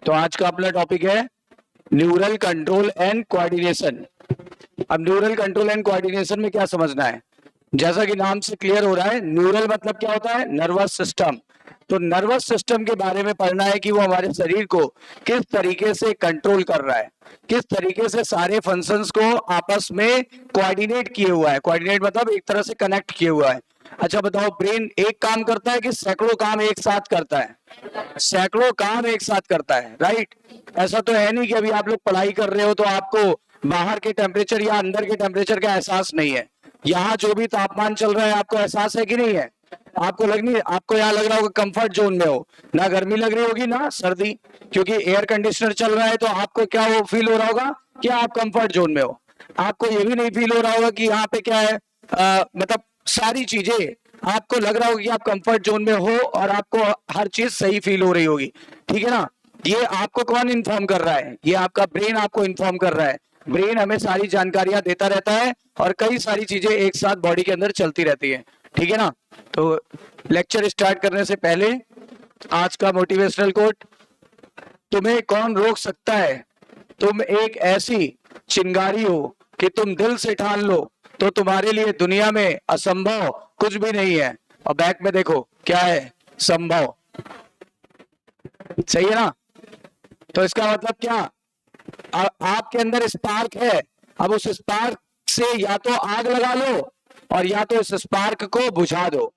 तो आज का अपना टॉपिक है न्यूरल कंट्रोल एंड कोऑर्डिनेशन। अब न्यूरल कंट्रोल एंड कोऑर्डिनेशन में क्या समझना है, जैसा कि नाम से क्लियर हो रहा है, न्यूरल मतलब क्या होता है, नर्वस सिस्टम। तो नर्वस सिस्टम के बारे में पढ़ना है कि वो हमारे शरीर को किस तरीके से कंट्रोल कर रहा है, किस तरीके से सारे फंक्शंस को आपस में कोऑर्डिनेट किए हुआ है। कोऑर्डिनेट मतलब एक तरह से कनेक्ट किए हुआ है। अच्छा बताओ, ब्रेन एक काम करता है कि सैकड़ों काम एक साथ करता है? सैकड़ों काम एक साथ करता है, राइट। ऐसा तो है नहीं कि अभी आप लोग पढ़ाई कर रहे हो तो आपको बाहर के टेम्परेचर या अंदर के टेम्परेचर का एहसास नहीं है। यहाँ जो भी तापमान चल रहा है आपको एहसास है कि नहीं है? आपको आपको यहाँ लग रहा होगा कंफर्ट जोन में हो, ना गर्मी लग रही होगी ना सर्दी, क्योंकि एयर कंडीशनर चल रहा है। तो आपको क्या वो फील हो रहा होगा कि आप कंफर्ट जोन में हो। आपको ये भी नहीं फील हो रहा होगा कि यहाँ पे क्या है, मतलब सारी चीजें आपको लग रहा होगा कि आप कंफर्ट जोन में हो और आपको हर चीज सही फील हो रही होगी, ठीक है ना। ये आपको कौन इन्फॉर्म कर रहा है? ये आपका ब्रेन आपको इन्फॉर्म कर रहा है। ब्रेन हमें सारी जानकारियां देता रहता है और कई सारी चीजें एक साथ बॉडी के अंदर चलती रहती है, ठीक है ना। तो लेक्चर स्टार्ट करने से पहले आज का मोटिवेशनल कोट, तुम्हें कौन रोक सकता है, तुम एक ऐसी चिंगारी हो कि तुम दिल से ठान लो तो तुम्हारे लिए दुनिया में असंभव कुछ भी नहीं है। और बैक में देखो क्या है, संभव। सही है ना। तो इसका मतलब क्या, आपके अंदर स्पार्क है, अब उस स्पार्क से या तो आग लगा लो और या तो इस स्पार्क को बुझा दो।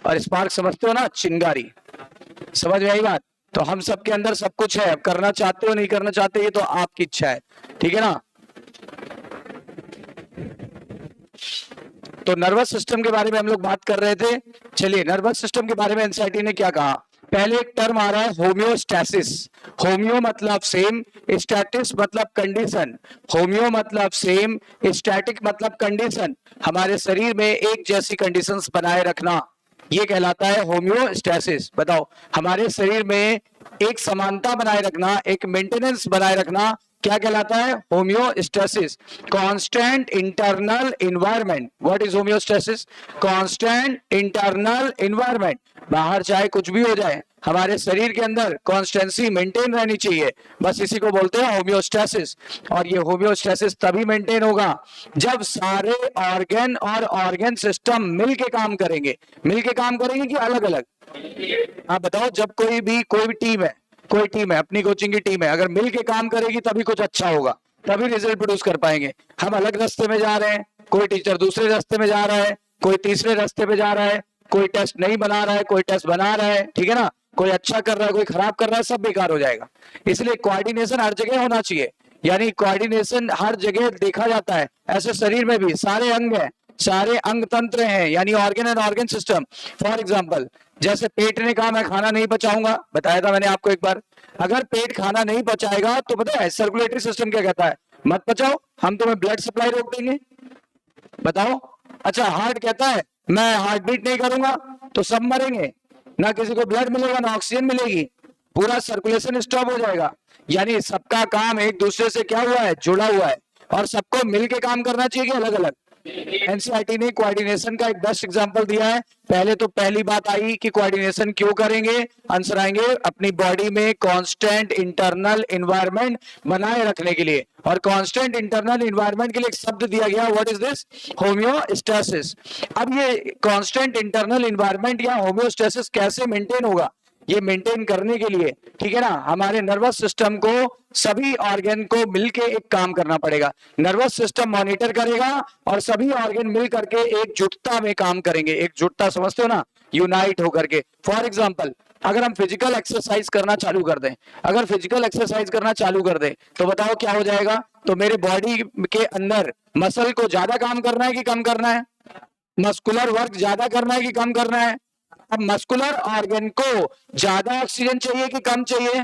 और स्पार्क समझते हो ना, चिंगारी। समझ में आई बात? तो हम सबके अंदर सब कुछ है, करना चाहते हो नहीं करना चाहते ये तो आपकी इच्छा है, ठीक है ना। तो नर्वस सिस्टम के बारे में हम लोग बात कर रहे थे। चलिए, नर्वस सिस्टम के बारे में एनसीईआरटी ने क्या कहा, पहले एक टर्म आ रहा है होम्योस्टैसिस। होम्यो मतलब सेम, स्टैटिस मतलब कंडीशन। होम्यो मतलब सेम, स्टैटिक मतलब कंडीशन। हमारे शरीर में एक जैसी कंडीशंस बनाए रखना, ये कहलाता है होम्योस्टैसिस। बताओ, हमारे शरीर में एक समानता बनाए रखना, एक मेंटेनेंस बनाए रखना, क्या कहलाता है? Homeostasis. Constant internal environment. What is homeostasis? Constant internal environment. बाहर चाहे कुछ भी हो जाए, हमारे शरीर के अंदर कांस्टेंसी मेंटेन रहनी चाहिए, बस इसी को बोलते हैं होम्योस्टैसिस। और ये होम्योस्टैसिस तभी मेंटेन होगा जब सारे ऑर्गन और ऑर्गन सिस्टम मिलके काम करेंगे। मिलके काम करेंगे कि अलग अलग? हाँ बताओ, जब कोई भी टीम है, कोई टीम है, अपनी कोचिंग की टीम है, अगर मिल के काम करेगी तभी कुछ अच्छा होगा, तभी रिजल्ट प्रोड्यूस कर पाएंगे। हम अलग रास्ते में जा रहे हैं, कोई टीचर दूसरे रास्ते में जा रहा है, कोई तीसरे रास्ते पे जा रहा है, कोई टेस्ट नहीं बना रहा है, कोई टेस्ट बना रहा है, ठीक है ना, कोई अच्छा कर रहा है, कोई खराब कर रहा है, सब बेकार हो जाएगा। इसलिए कोऑर्डिनेशन हर जगह होना चाहिए, यानी कोऑर्डिनेशन हर जगह देखा जाता है। ऐसे शरीर में भी सारे अंग है, सारे अंग तंत्र हैं, यानी organ and organ system. For example, जैसे पेट ने कहा मैं खाना नहीं पचाऊंगा, बताया था मैंने आपको एक बार। अगर पेट खाना नहीं पचाएगा तो पता है सर्कुलेटरी सिस्टम क्या कहता है, मत पचाओ, हम तुम्हें ब्लड सप्लाई रोक देंगे। बताओ। अच्छा, हार्ट कहता है मैं हार्ट बीट नहीं करूंगा तो सब मरेंगे, ना किसी को ब्लड मिलेगा ना ऑक्सीजन मिलेगी, पूरा सर्कुलेशन स्टॉप हो जाएगा। यानी सबका काम एक दूसरे से क्या हुआ है, जुड़ा हुआ है, और सबको मिलके काम करना चाहिए कि अलग अलग। एनसीईआरटी ने कोऑर्डिनेशन का एक बेस्ट एग्जांपल दिया है। पहले तो पहली बात आई कि कोऑर्डिनेशन क्यों करेंगे, आंसर आएंगे अपनी बॉडी में कांस्टेंट इंटरनल एनवायरनमेंट बनाए रखने के लिए। और कांस्टेंट इंटरनल एनवायरनमेंट के लिए एक शब्द दिया गया, व्हाट इज दिस? होम्योस्टैसिस। अब ये कांस्टेंट इंटरनल एनवायरनमेंट या होम्योस्टैसिस कैसे मेंटेन होगा? ये मेंटेन करने के लिए, ठीक है ना, हमारे नर्वस सिस्टम को सभी ऑर्गन को मिलके एक काम करना पड़ेगा। नर्वस सिस्टम मॉनिटर करेगा और सभी ऑर्गन मिल करके एकजुटता में काम करेंगे। एकजुटता समझते हो ना, यूनाइट होकर के। फॉर एग्जांपल, अगर हम फिजिकल एक्सरसाइज करना चालू कर दें, अगर फिजिकल एक्सरसाइज करना चालू कर दें तो बताओ क्या हो जाएगा? तो मेरे बॉडी के अंदर मसल को ज्यादा काम करना है कि कम करना है? मस्कुलर वर्क ज्यादा करना है कि कम करना है? अब मस्कुलर ऑर्गन को ज्यादा ऑक्सीजन चाहिए कि कम चाहिए?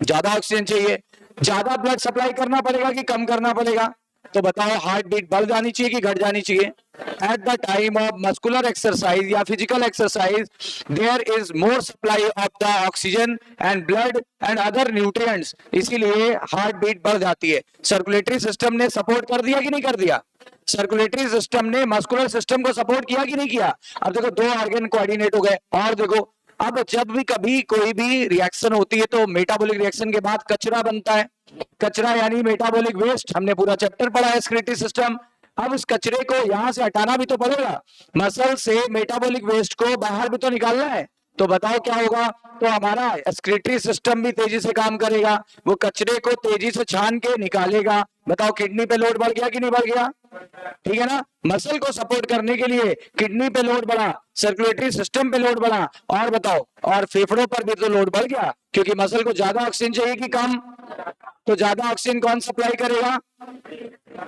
ज्यादा ऑक्सीजन चाहिए। ज्यादा ब्लड सप्लाई करना पड़ेगा कि कम करना पड़ेगा? तो बताओ, हार्ट बीट बढ़ जानी चाहिए कि घट जानी चाहिए? At the time of muscular exercise या physical exercise there is more supply of the oxygen and blood and other nutrients, इसीलिए हार्ट बीट बढ़ जाती है। सर्कुलेटरी सिस्टम ने सपोर्ट कर दिया कि नहीं कर दिया? सर्कुलेटरी सिस्टम ने मस्कुलर सिस्टम को सपोर्ट किया कि नहीं किया? अब देखो, दो ऑर्गन कोऑर्डिनेट हो गए। और देखो, अब जब भी कभी कोई भी रिएक्शन होती है तो मेटाबॉलिक रिएक्शन के बाद कचरा बनता है, कचरा यानी मेटाबॉलिक वेस्ट, हमने पूरा चैप्टर पढ़ा है एक्सक्रीटरी सिस्टम। अब इस कचरे को यहां से हटाना भी तो पड़ेगा, मसल से मेटाबॉलिक वेस्ट को बाहर भी तो निकालना है, तो बताओ क्या होगा। तो हमारा एक्सक्रीटरी सिस्टम भी तेजी से काम करेगा, वो कचरे को तेजी से छान के निकालेगा। बताओ किडनी पे लोड बढ़ गया कि नहीं बढ़ गया, ठीक है ना। मसल को सपोर्ट करने के लिए किडनी पे लोड बढ़ा, सर्कुलेटरी सिस्टम पे लोड बढ़ा, और बताओ और फेफड़ों पर भी तो लोड बढ़ गया, क्योंकि मसल को ज्यादा ऑक्सीजन चाहिए कि कम, तो ज्यादा ऑक्सीजन कौन सप्लाई करेगा,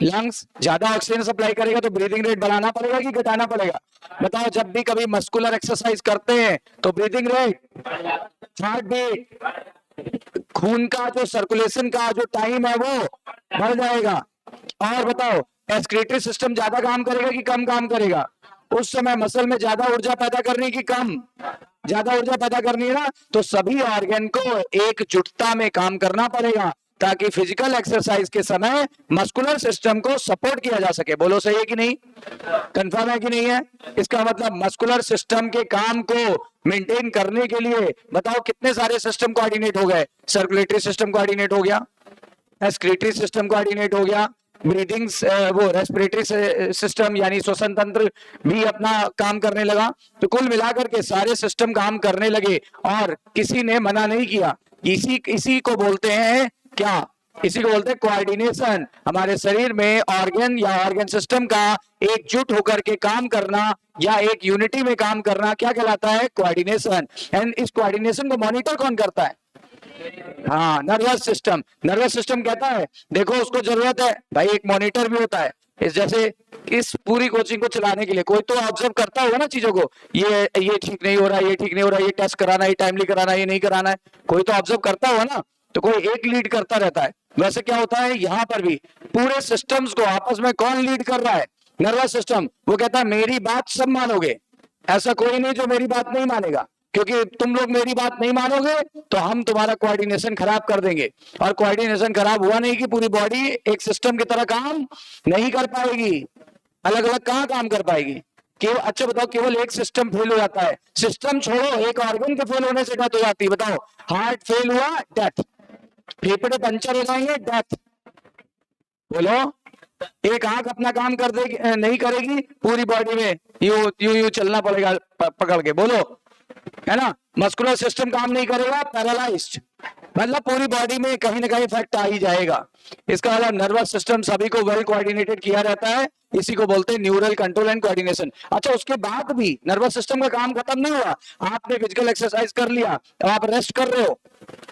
लंग्स। ज्यादा ऑक्सीजन सप्लाई करेगा तो ब्रीदिंग रेट बढ़ाना पड़ेगा कि घटाना पड़ेगा। बताओ जब भी कभी मस्कुलर एक्सरसाइज करते हैं तो ब्रीदिंग रेट, हार्ट बीट, खून का जो सर्कुलेशन का जो टाइम है वो बढ़ जाएगा। और बताओ एक्सक्रीटरी सिस्टम ज्यादा काम करेगा कि कम काम करेगा, उस समय मसल में ज्यादा ऊर्जा पैदा करनी की कम, ज्यादा ऊर्जा पैदा करनी है ना, तो सभी ऑर्गन को एकजुटता में काम करना पड़ेगा ताकि फिजिकल एक्सरसाइज के समय मस्कुलर सिस्टम को सपोर्ट किया जा सके। बोलो सही है कि नहीं, कंफर्म है कि नहीं है। इसका मतलब मस्कुलर सिस्टम के काम को मेंटेन करने के लिए बताओ कितने सारे सिस्टम कोऑर्डिनेट हो गए, सर्कुलेटरी सिस्टम कोऑर्डिनेट हो गया, एक्सक्रीटरी सिस्टम कोऑर्डिनेट हो गया, ब्रीदिंग वो रेस्पिरेटरी सिस्टम यानी श्वसन तंत्र भी अपना काम करने लगा। तो कुल मिलाकर के सारे सिस्टम काम करने लगे और किसी ने मना नहीं किया। इसी को बोलते हैं क्या, इसी को बोलते हैं कोऑर्डिनेशन। हमारे शरीर में ऑर्गन या ऑर्गन सिस्टम का एकजुट होकर के काम करना या एक यूनिटी में काम करना क्या कहलाता है, कोऑर्डिनेशन। एंड इस कोऑर्डिनेशन को मॉनिटर कौन करता है, हाँ नर्वस सिस्टम। नर्वस सिस्टम कहता है देखो उसको जरूरत है भाई, एक मॉनिटर भी होता है। इस जैसे इस पूरी कोचिंग को चलाने के लिए कोई तो ऑब्जर्व करता होगा ना चीजों को, ये ठीक नहीं हो रहा, ये ठीक नहीं हो रहा, ये टेस्ट कराना है, ये टाइमली कराना है, ये नहीं कराना है, कोई तो ऑब्जर्व करता होगा ना, तो कोई एक लीड करता रहता है। वैसे क्या होता है यहाँ पर भी पूरे सिस्टम्स को आपस में कौन लीड कर रहा है, नर्वस सिस्टम। वो कहता है मेरी बात सब मानोगे, ऐसा कोई नहीं जो मेरी बात नहीं मानेगा, क्योंकि तुम लोग मेरी बात नहीं मानोगे तो हम तुम्हारा कोऑर्डिनेशन खराब कर देंगे। और कोऑर्डिनेशन खराब हुआ नहीं कि पूरी बॉडी एक सिस्टम की तरह काम नहीं कर पाएगी, अलग अलग कहाँ काम कर पाएगी। केवल अच्छा बताओ केवल एक सिस्टम फेल हो जाता है, सिस्टम छोड़ो एक ऑर्गन के फेल होने से डेथ हो जाती है। बताओ हार्ट फेल हुआ डेथ, फेफड़े पंचर हो जाएंगे डेथ, बोलो एक आंख अपना काम कर देगी नहीं करेगी, पूरी बॉडी में यू चलना पड़ेगा पकड़ के, बोलो है ना। मस्कुलर सिस्टम काम नहीं करेगा, पैरालाइज्ड, मतलब पूरी बॉडी में कहीं ना कहीं इफेक्ट आ ही जाएगा। इसका मतलब नर्वस सिस्टम सभी को वेल कोऑर्डिनेटेड किया रहता है, इसी को बोलते हैं न्यूरल कंट्रोल एंड कोऑर्डिनेशन। अच्छा उसके बाद भी नर्वस सिस्टम का काम खत्म नहीं हुआ, आपने फिजिकल एक्सरसाइज कर लिया, अब आप रेस्ट कर रहे हो।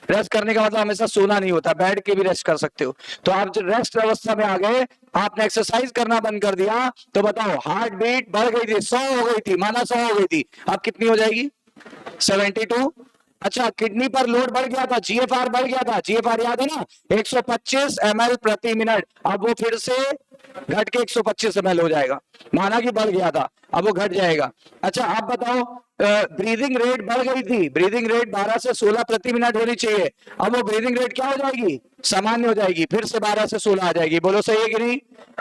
रेस्ट करने का मतलब हमेशा सोना नहीं होता, बैठ के भी रेस्ट कर सकते हो। तो आप जो रेस्ट अवस्था में आ गए, आपने एक्सरसाइज करना बंद कर दिया, तो बताओ हार्ट बीट बढ़ गई थी 100 हो गई थी, माना 100 हो गई थी, अब कितनी हो जाएगी 72। अच्छा किडनी पर लोड बढ़ गया था, जीएफआर बढ़ गया था, जीएफआर याद है ना 125 ml प्रति मिनट, अब वो फिर से घट के 125 ml हो जाएगा, माना कि बढ़ गया था अब वो घट जाएगा। अच्छा आप बताओ ब्रीदिंग रेट बढ़ गई थी, ब्रीदिंग रेट 12 से 16 प्रति मिनट होनी चाहिए, अब वो ब्रीदिंग रेट क्या हो जाएगी, सामान्य हो जाएगी, फिर से 12 से 16 आ जाएगी। बोलो सही है कि नहीं।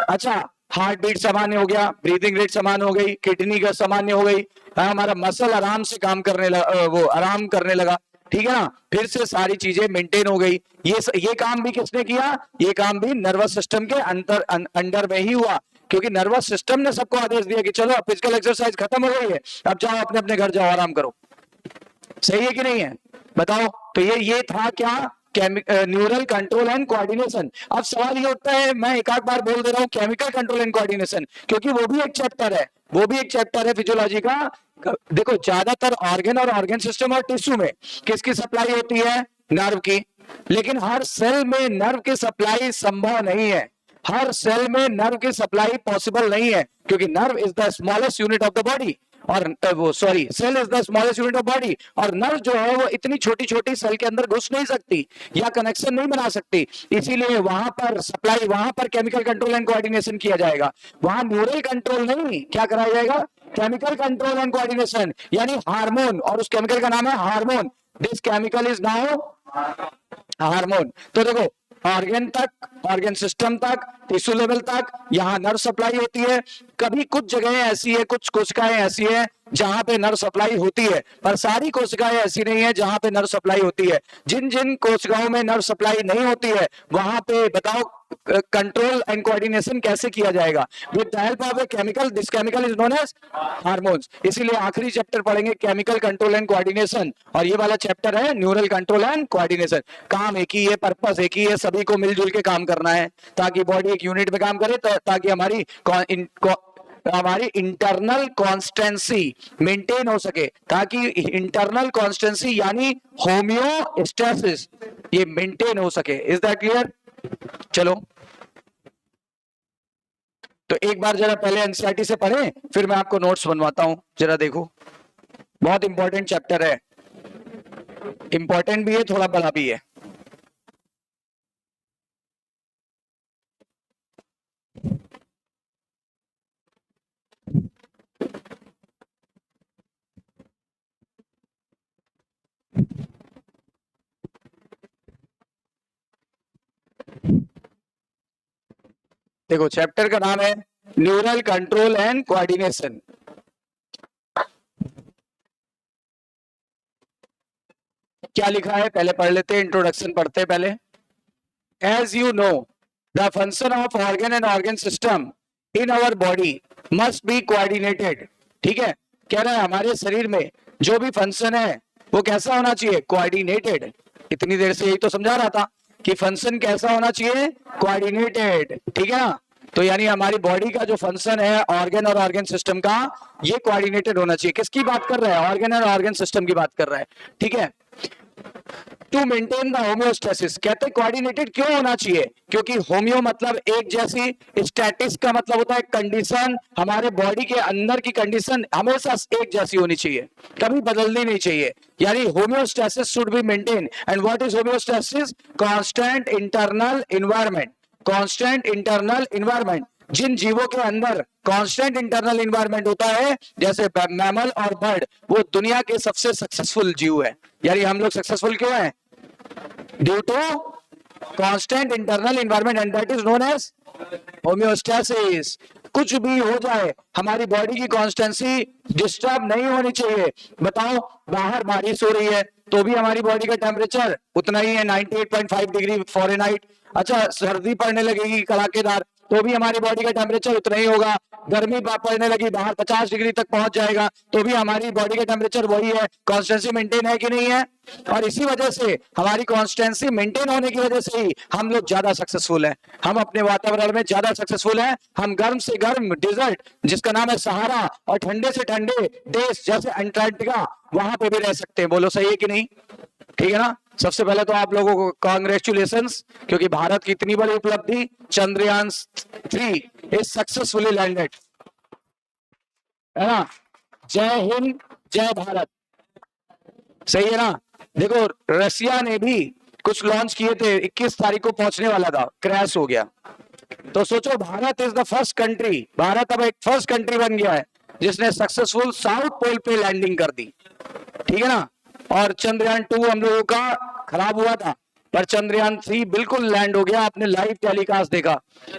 अच्छा हार्ट बीट सामान्य हो गया, ब्रीदिंग रेट सामान्य हो गई, किडनी का सामान्य हो गई, हमारा मसल आराम से काम करने लगा, वो आराम करने लगा, ठीक है ना, फिर से सारी चीजें मेंटेन हो गई। ये काम भी किसने किया, ये काम भी नर्वस सिस्टम के अंडर में ही हुआ, क्योंकि नर्वस सिस्टम ने सबको आदेश दिया कि चलो फिजिकल एक्सरसाइज खत्म हो गई है, अब जाओ अपने अपने घर जाओ आराम करो। सही है कि नहीं है, बताओ। तो ये था क्या, न्यूरल कंट्रोल एंड कोऑर्डिनेशन। अब सवाल ये उठता है, मैं एक आध बार बोल दे रहा हूँ केमिकल कंट्रोल एंड कोऑर्डिनेशन, क्योंकि वो भी एक चैप्टर है, वो भी एक चैप्टर है फिजियोलॉजी का। देखो ज्यादातर ऑर्गन और ऑर्गन सिस्टम और टिश्यू में किसकी सप्लाई होती है, नर्व की, लेकिन हर सेल में नर्व की सप्लाई संभव नहीं है, हर सेल में नर्व की सप्लाई पॉसिबल नहीं है, क्योंकि nerve is the smallest unit of the body, और वो sorry cell is the smallest unit of body, और नर्व जो है वो इतनी छोटी छोटी सेल के अंदर घुस नहीं सकती या कनेक्शन नहीं बना सकती, इसीलिए वहां पर सप्लाई, वहां पर केमिकल कंट्रोल एंड कोऑर्डिनेशन किया जाएगा, वहां न्यूरल कंट्रोल नहीं, क्या कराया जाएगा, केमिकल कंट्रोल एंड कोऑर्डिनेशन, यानी हार्मोन, और उस केमिकल का नाम है hormone. This chemical is now hormone. तो देखो ऑर्गन तक, ऑर्गन सिस्टम तक, टिश्यू लेवल तक, यहाँ नर्व सप्लाई होती है। कभी कुछ जगह ऐसी है, कुछ कोशिकाएं ऐसी है जहां पे नर्व सप्लाई होती है, पर सारी कोशिकाएं ऐसी नहीं है जहां पे नर्व सप्लाई होती है। जिन जिन कोशिकाओं में नर्व सप्लाई नहीं होती है वहां पे बताओ कंट्रोल एंड कोऑर्डिनेशन कैसे किया जाएगा? With the help of a chemical, this chemical is known as hormones. इसीलिए आखिरी चैप्टर पढ़ेंगे केमिकल कंट्रोल एंड कोऑर्डिनेशन, और ये वाला चैप्टर है न्यूरल कंट्रोल एंड कोऑर्डिनेशन। काम एक ही है, पर्पस एक ही है, सभी को मिलजुल के काम करना है ताकि बॉडी एक यूनिट में काम करे, ताकि हमारी इंटरनल कॉन्स्टेंसी मेंटेन हो सके, ताकि इंटरनल कॉन्स्टेंसी यानी होम्योस्टेसिस ये मेंटेन हो सके। Is that clear? चलो तो एक बार जरा पहले एनसीईआरटी से पढ़ें, फिर मैं आपको नोट्स बनवाता हूं, जरा देखो। बहुत इंपॉर्टेंट चैप्टर है, इंपॉर्टेंट भी है, थोड़ा बड़ा भी है। देखो चैप्टर का नाम है न्यूरल कंट्रोल एंड कोऑर्डिनेशन। क्या लिखा है पहले पढ़ लेते हैं, इंट्रोडक्शन पढ़ते हैं पहले। As you know the function of organ and organ system in our body must be coordinated. ठीक है, कह रहा है हमारे शरीर में जो भी फंक्शन है वो कैसा होना चाहिए? कोऑर्डिनेटेड। इतनी देर से यही तो समझा रहा था कि फंक्शन कैसा होना चाहिए? कोऑर्डिनेटेड। ठीक है ना? तो यानी हमारी बॉडी का जो फंक्शन है ऑर्गन और ऑर्गन सिस्टम का, ये कोऑर्डिनेटेड होना चाहिए। किसकी बात कर रहा है? ऑर्गन और ऑर्गन सिस्टम की बात कर रहा है। ठीक है, टू मेंटेन द होम्योस्टेसिस। कहते हैं कोऑर्डिनेटेड क्यों होना चाहिए? क्योंकि होम्यो मतलब एक जैसी, स्टैटिस का मतलब होता है कंडीशन, हमारे बॉडी के अंदर की कंडीशन हमेशा एक जैसी होनी चाहिए, कभी बदलनी नहीं चाहिए। यानी homeostasis should be maintain. And what is homeostasis? Constant internal environment. Constant internal environment, जिन जीवों के अंदर कांस्टेंट इंटरनल एनवायरनमेंट होता है, जैसे मैमल और बर्ड, वो दुनिया के सबसे सक्सेसफुल जीव है। यानी हम लोग सक्सेसफुल क्यों हैं? Due to constant internal environment, and that is known as homeostasis. कुछ भी हो जाए, हमारी बॉडी की कॉन्स्टेंसी डिस्टर्ब नहीं होनी चाहिए। बताओ, बाहर बारिश हो रही है तो भी हमारी बॉडी का टेम्परेचर उतना ही है, 98.5 डिग्री फ़ारेनहाइट। अच्छा, सर्दी पड़ने लगेगी कड़ाकेदार तो भी हमारी बॉडी का टेम्परेचर उतना ही होगा। गर्मी पड़ने लगी, बाहर 50 डिग्री तक पहुंच जाएगा तो भी हमारी बॉडी का टेम्परेचर वही है। कॉन्स्टेंसी मेंटेन है कि नहीं है? और इसी वजह से, हमारी कॉन्स्टेंसी मेंटेन होने की वजह से ही हम लोग ज्यादा सक्सेसफुल हैं। हम अपने वातावरण में ज्यादा सक्सेसफुल हैं। हम गर्म से गर्म डेजर्ट जिसका नाम है सहारा, और ठंडे से ठंडे देश जैसे अंटार्कटिका, वहां पे भी रह सकते हैं। बोलो सही है कि नहीं? ठीक है ना? सबसे पहले तो आप लोगों को कांग्रेचुलेशंस, क्योंकि भारत की इतनी बड़ी उपलब्धि, चंद्रयान 3 इज सक्सेसफुली लैंडेड, है ना? जय हिंद, जय भारत। सही है ना? देखो, रशिया ने भी कुछ लॉन्च किए थे, 21 तारीख को पहुंचने वाला था, क्रैश हो गया। तो सोचो, Bharat is the first country, Bharat अब एक फर्स्ट कंट्री बन गया है जिसने सक्सेसफुल साउथ पोल पे लैंडिंग कर दी। ठीक है ना? और चंद्रयान 2 हम लोगों का खराब हुआ था, पर चंद्रयान 3 बिल्कुल लैंड हो गया। आपने लाइव टेलीकास्ट देखा,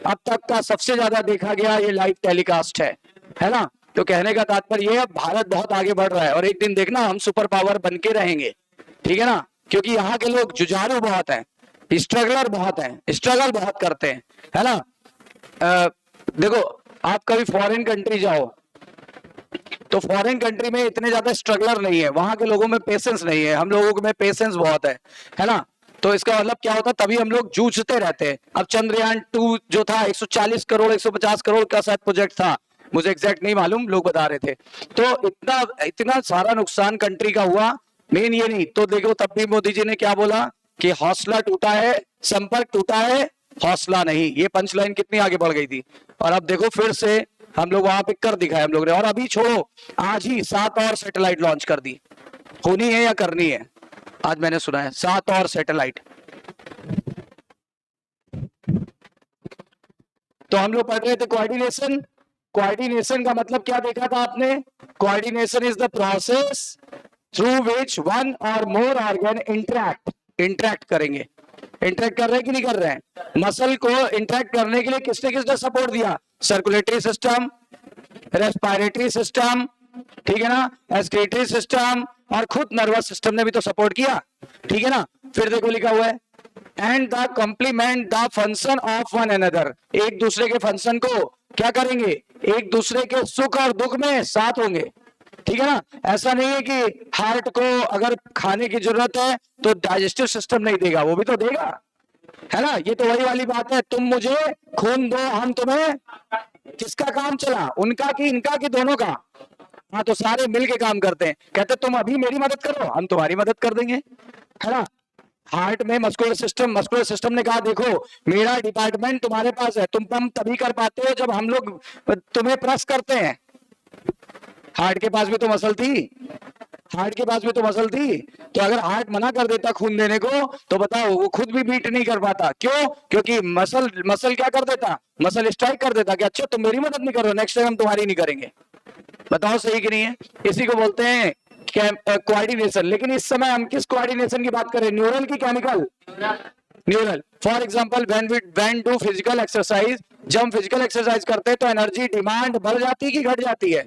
अब तक का सबसे ज्यादा देखा गया ये लाइव टेलीकास्ट है ना? तो कहने का तात्पर्य ये है, भारत बहुत आगे बढ़ रहा है और एक दिन देखना हम सुपर पावर बन के रहेंगे। ठीक है ना? क्योंकि यहाँ के लोग जुझारू बहुत हैं, स्ट्रगलर बहुत हैं, स्ट्रगल बहुत करते हैं, है ना? देखो, आप कभी फॉरेन कंट्री जाओ तो फॉरेन कंट्री में इतने ज्यादा स्ट्रगलर नहीं है, वहां के लोगों में पेशेंस नहीं है, हम लोगों में पेशेंस बहुत है ना? तो इसका मतलब क्या होता है, तभी हम लोग जूझते रहते हैं। अब चंद्रयान 2 जो था 140 करोड़ 150 करोड़ का शायद प्रोजेक्ट था, मुझे एग्जैक्ट नहीं मालूम, लोग बता रहे थे। तो इतना सारा नुकसान कंट्री का हुआ, मेन ये नहीं तो देखो, तब भी मोदी जी ने क्या बोला कि हौसला टूटा है, संपर्क टूटा है, हौसला नहीं। ये पंच लाइन कितनी आगे बढ़ गई थी, और अब देखो फिर से हम लोग वहां पे कर दिखाए हम लोग ने। और अभी छोड़ो, आज ही 7 और सैटेलाइट लॉन्च कर दी। होनी है या करनी है? आज मैंने सुना है 7 और सैटेलाइट। तो हम लोग पढ़ रहे थे कोऑर्डिनेशन। कोऑर्डिनेशन का मतलब क्या देखा था आपने? Coordination is the process through which one और मोर ऑर्गन इंटरैक्ट करेंगे। इंटरेक्ट कर रहे हैं कि नहीं कर रहे हैं? मसल को इंटरेक्ट करने के लिए किसने किसने सपोर्ट दिया? सर्कुलेटरी सिस्टम, रेस्पिरेटरी सिस्टम, ठीक है ना, एक्सक्रीटरी सिस्टम, और खुद नर्वस सिस्टम ने भी तो सपोर्ट किया, ठीक है ना। फिर देखो लिखा हुआ है and the complement the function of one another, एक दूसरे के फंक्शन को क्या करेंगे? एक दूसरे के सुख और दुख में साथ होंगे, ठीक है ना। ऐसा नहीं है कि हार्ट को अगर खाने की जरूरत है तो डाइजेस्टिव सिस्टम नहीं देगा, वो भी तो देगा, है ना। ये तो वही वाली बात है, तुम मुझे खून दो हम तुम्हें, किसका काम चला? उनका कि इनका कि दोनों का? हाँ, तो सारे मिलके काम करते हैं, कहते तुम अभी मेरी मदद करो हम तुम्हारी मदद कर देंगे, है ना। हार्ट में मस्कुलर सिस्टम ने कहा देखो मेरा डिपार्टमेंट तुम्हारे पास है, तुम पंप तभी कर पाते हो जब हम लोग तुम्हें प्रेस करते हैं। हार्ट के पास भी तो मसल थी, हार्ट के पास भी तो मसल थी, तो अगर हार्ट मना कर देता खून देने को तो बताओ वो खुद भी बीट नहीं कर पाता, क्यों? क्योंकि मसल क्या कर देता? मसल स्ट्राइक कर देता कि अच्छा तुम मेरी मदद नहीं कर रहे हो, नेक्स्ट टाइम हम तुम्हारी नहीं करेंगे। बताओ सही कि नहीं है? इसी को बोलते हैं कोऑर्डिनेशन। लेकिन इस समय हम किस कोऑर्डिनेशन की बात करें, न्यूरल की chemical? Neural. For example when do physical exercise, जब हम फिजिकल एक्सरसाइज करते हैं तो एनर्जी डिमांड बढ़ जाती है कि घट जाती है?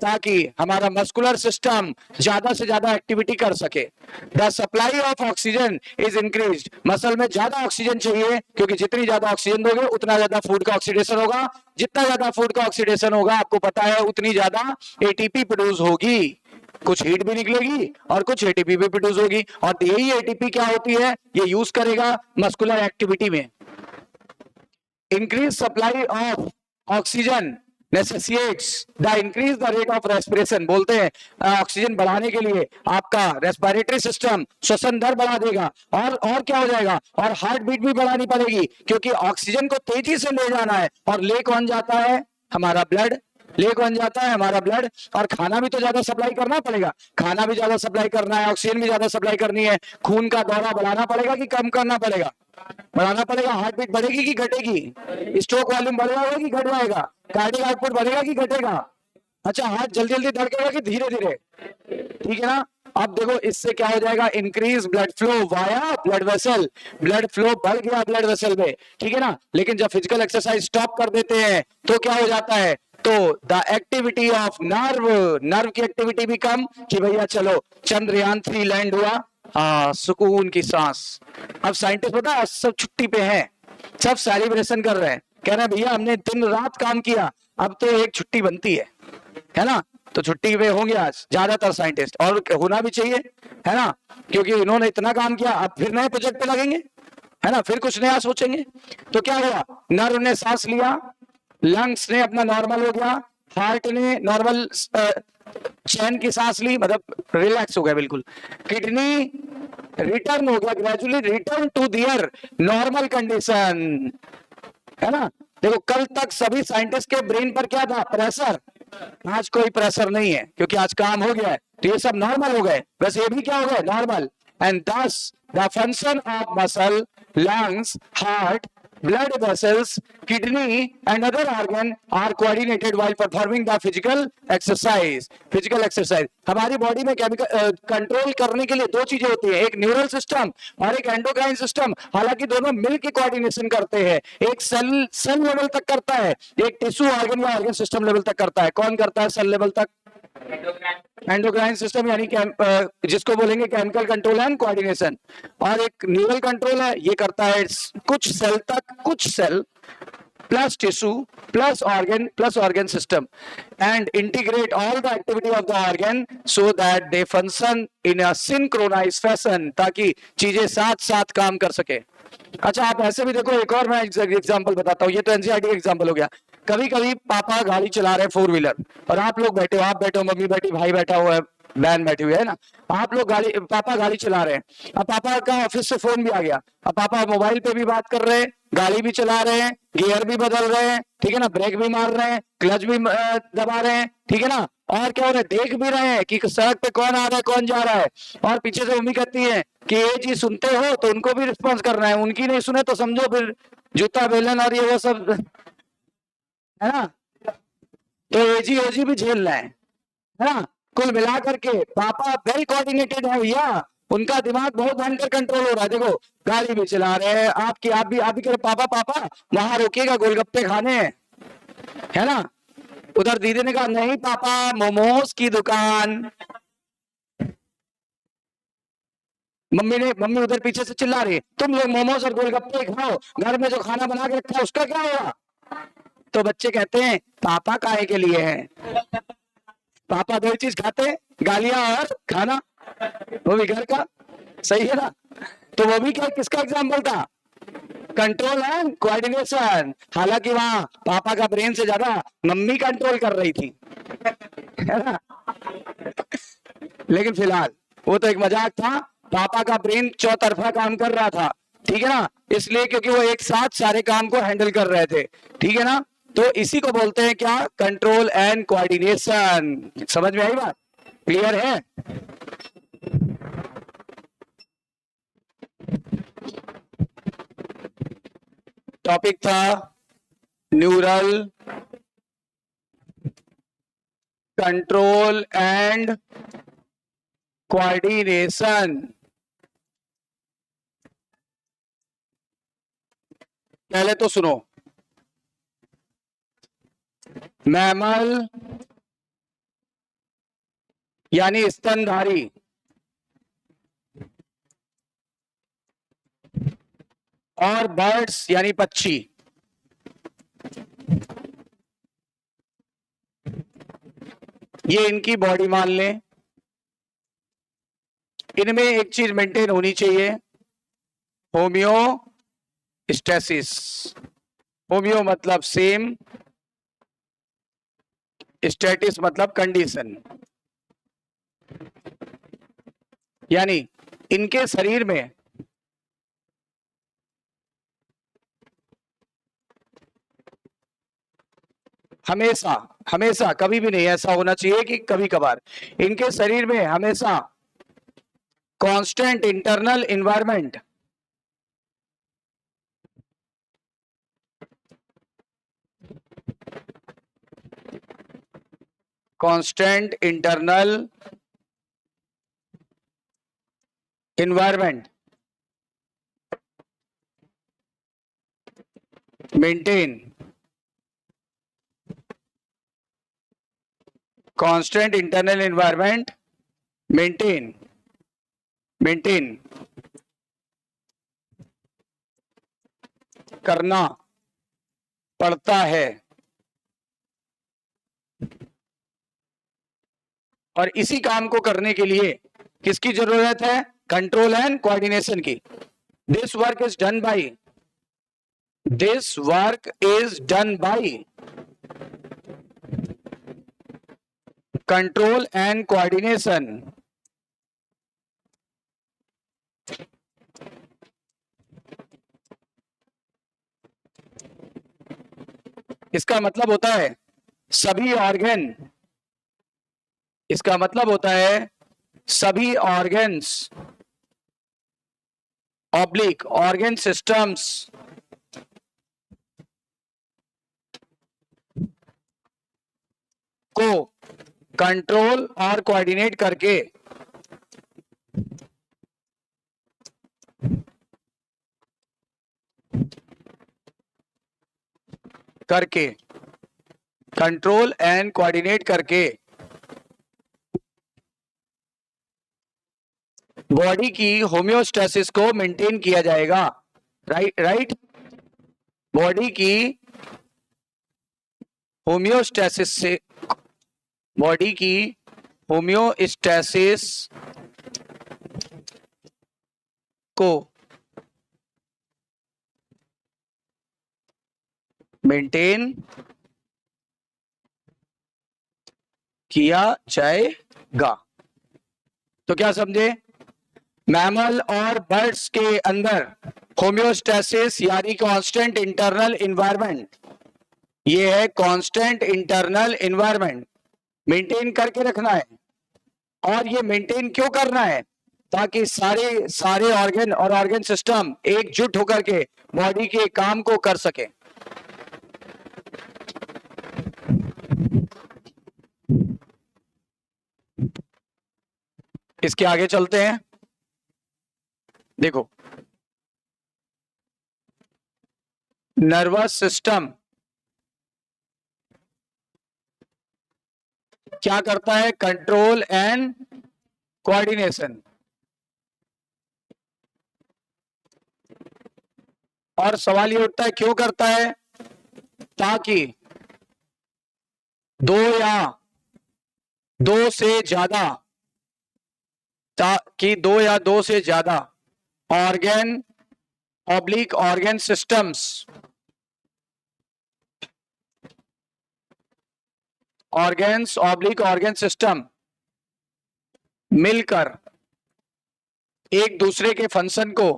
ताकि हमारा मस्कुलर सिस्टम ज्यादा से ज्यादा एक्टिविटी कर सके। The supply of oxygen is increase, muscle में ज्यादा ऑक्सीजन चाहिए क्योंकि जितनी ज्यादा ऑक्सीजन दोगे उतना ज्यादा फूड का ऑक्सीडेशन होगा, जितना ज्यादा फूड का ऑक्सीडेशन होगा आपको पता है उतनी ज्यादा एटीपी प्रोड्यूस होगी, कुछ हीट भी निकलेगी और कुछ एटीपी भी प्रोड्यूस होगी, और यही एटीपी क्या होती है? ये यूज करेगा मस्कुलर एक्टिविटी में। Increase supply of oxygen necessitates the increase the rate of respiration, बोलते हैं ऑक्सीजन बढ़ाने के लिए आपका रेस्पिरेटरी सिस्टम श्वसन दर बढ़ा देगा, और क्या हो जाएगा? और हार्ट बीट भी बढ़ानी पड़ेगी क्योंकि ऑक्सीजन को तेजी से ले जाना है, और ले कौन जाता है? हमारा ब्लड। ले कौन जाता है? हमारा ब्लड। और खाना भी तो ज्यादा सप्लाई करना पड़ेगा, खाना भी ज्यादा सप्लाई करना है, ऑक्सीजन भी ज्यादा सप्लाई करनी है, खून का दौरा बढ़ाना पड़ेगा कि कम करना पड़ेगा? बढ़ाना पड़ेगा। हार्ट बीट बढ़ेगी कि घटेगी? स्ट्रोक वॉल्यूम बढ़ेगा कि घट जाएगा? कार्डियक आउटपुट बढ़ेगा कि घटेगा? अच्छा, हार्ट जल्दी जल्दी धड़केगा कि धीरे धीरे? ठीक है ना। अब देखो इससे क्या हो जाएगा? Increase blood flow via blood vessel, blood flow बढ़ गया ब्लड वेसल में, ठीक है ना। लेकिन जब फिजिकल एक्सरसाइज स्टॉप कर देते हैं तो क्या हो जाता है? तो द एक्टिविटी ऑफ नर्व की एक्टिविटी भी कम, कि भैया चलो चंद्रयान 3 लैंड हुआ, सुकून की सांस। अब साइंटिस्ट पता है सब छुट्टी पे हैं, सब सेलिब्रेशन कर रहे हैं, कह रहे हैं भैया हमने दिन रात काम किया, अब तो एक छुट्टी बनती है ना। तो छुट्टी पे होंगे आज ज्यादातर साइंटिस्ट, और होना भी चाहिए, है ना, क्योंकि इन्होंने इतना काम किया, अब फिर नए प्रोजेक्ट पे लगेंगे, है ना, फिर कुछ नया सोचेंगे। तो क्या हुआ? नर्व ने सांस लिया, लंग्स ने अपना नॉर्मल हो गया, हार्ट ने नॉर्मल चैन की सांस ली, मतलब रिलैक्स हो गया बिल्कुल, किडनी रिटर्न हो गया, gradually return to their normal condition, है ना। देखो कल तक सभी साइंटिस्ट के ब्रेन पर क्या था? प्रेशर। आज कोई प्रेशर नहीं है क्योंकि आज काम हो गया है, तो ये सब नॉर्मल हो गए, बस ये भी क्या हो गए? Normal. And thus the function of muscle, lungs, heart, blood vessels, kidney and other organ are coordinated while performing the physical exercise. Physical exercise हमारी बॉडी में केमिकल कंट्रोल करने के लिए दो चीजें होती है, एक न्यूरल सिस्टम और एक एंडोक्राइन सिस्टम। हालांकि दोनों मिलकर कोऑर्डिनेशन करते हैं, एक सेल लेवल तक करता है, एक टिश्यू ऑर्गन या ऑर्गन सिस्टम लेवल तक करता है। कौन करता है सेल लेवल तक? एंडोक्राइन सिस्टम, यानी जिसको बोलेंगे केमिकल कंट्रोल एंड कोऑर्डिनेशन। और एक न्यूरल कंट्रोल है, ये करता है कुछ सेल तक, कुछ cell plus tissue plus organ system, and integrate all the activity of the organ so that they function in a synchronise fashion, ताकि चीजें साथ साथ काम कर सके। अच्छा, आप ऐसे भी देखो, एक और मैं एग्जांपल बताता हूँ, ये तो एनसीईआरटी का एग्जांपल हो गया। कभी कभी पापा गाड़ी चला रहे 4 व्हीलर और आप लोग बैठे हो, आप बैठे हो, मम्मी बैठी, भाई बैठा हुआ है, बहन बैठी हुई है ना, आप लोग पापा गाड़ी चला रहे हैं, अब पापा का ऑफिस से फोन भी आ गया, अब पापा मोबाइल पे भी बात कर रहे हैं, गाड़ी भी चला रहे हैं, गियर भी बदल रहे हैं, ठीक है ना, ब्रेक भी मार रहे हैं, क्लच भी दबा रहे हैं, ठीक है ना, और क्या हो रहा है? देख भी रहे हैं कि सड़क पे कौन आ रहा है, कौन जा रहा है, और पीछे से मम्मी कहती है कि ये चीज सुनते हो तो उनको भी रिस्पॉन्स करना है, उनकी नहीं सुने तो समझो फिर जूता बेलन और ये वो सब, है ना। तो एजी ओजी भी झेल रहे हैं, है ना। कुल मिलाकर के पापा वेल कोऑर्डिनेटेड है भैया, उनका दिमाग बहुत भयंकर कंट्रोल हो रहा है। देखो गाड़ी भी चला रहे हैं, आप भी कह रहे पापा पापा वहां रोकिएगा, गोलगप्पे खाने हैं, है ना। उधर दीदी ने कहा नहीं पापा, मोमोज की दुकान। मम्मी उधर पीछे से चिल्ला रही है तुम लोग मोमोज और गोलगप्पे खाओ, घर में जो खाना बना के रखा है उसका क्या होगा। तो बच्चे कहते हैं पापा काहे के लिए है, पापा दो ही चीज खाते हैं, गालियां और खाना, वो भी घर का। सही है ना। तो वो भी क्या किसका एग्जाम्पल था, कंट्रोल एंड कोऑर्डिनेशन। हालांकि वहां पापा का ब्रेन से ज्यादा मम्मी कंट्रोल कर रही थी, है ना। लेकिन फिलहाल वो तो एक मजाक था, पापा का ब्रेन चौतरफा काम कर रहा था, ठीक है ना, इसलिए क्योंकि वो एक साथ सारे काम को हैंडल कर रहे थे, ठीक है ना। तो इसी को बोलते हैं क्या, कंट्रोल एंड कोऑर्डिनेशन। समझ में आई बात, क्लियर है। टॉपिक था न्यूरल कंट्रोल एंड कोऑर्डिनेशन। पहले तो सुनो, मैमल यानी स्तनधारी, और बर्ड्स यानी पक्षी, ये इनकी बॉडी मान लें। इनमें एक चीज मेंटेन होनी चाहिए, होम्योस्टेसिस। होम्यो मतलब सेम, स्टेटिस मतलब कंडीशन, यानी इनके शरीर में हमेशा हमेशा, कभी भी नहीं ऐसा होना चाहिए कि कभी कभार, इनके शरीर में हमेशा constant internal environment, constant internal environment maintain, constant internal environment maintain करना पड़ता है। और इसी काम को करने के लिए किसकी जरूरत है, कंट्रोल एंड कोऑर्डिनेशन की। This work is done by control and coordination. इसका मतलब होता है सभी ऑर्गन, इसका मतलब होता है सभी ऑर्गन्स ऑब्लिक ऑर्गन सिस्टम्स को कंट्रोल और कोऑर्डिनेट करके कंट्रोल एंड कोऑर्डिनेट करके बॉडी की होम्योस्टेसिस को मेंटेन किया जाएगा। राइट। बॉडी की होम्योस्टेसिस से, बॉडी की होम्योस्टेसिस को मेंटेन किया जाएगा। तो क्या समझे, मैमल और बर्ड्स के अंदर होम्योस्टेसिस यानी कांस्टेंट इंटरनल एनवायरनमेंट, ये है कांस्टेंट इंटरनल एनवायरनमेंट मेंटेन करके रखना है। और ये मेंटेन क्यों करना है, ताकि सारे ऑर्गन और ऑर्गन सिस्टम एकजुट होकर के बॉडी के काम को कर सके। इसके आगे चलते हैं। देखो, नर्वस सिस्टम क्या करता है? Control and coordination. और सवाल ये उठता है क्यों करता है? ताकि दो या दो से ज्यादा ताकि दो या दो से ज्यादा organ oblique organ systems organs oblique organ system मिलकर एक दूसरे के फंक्शन को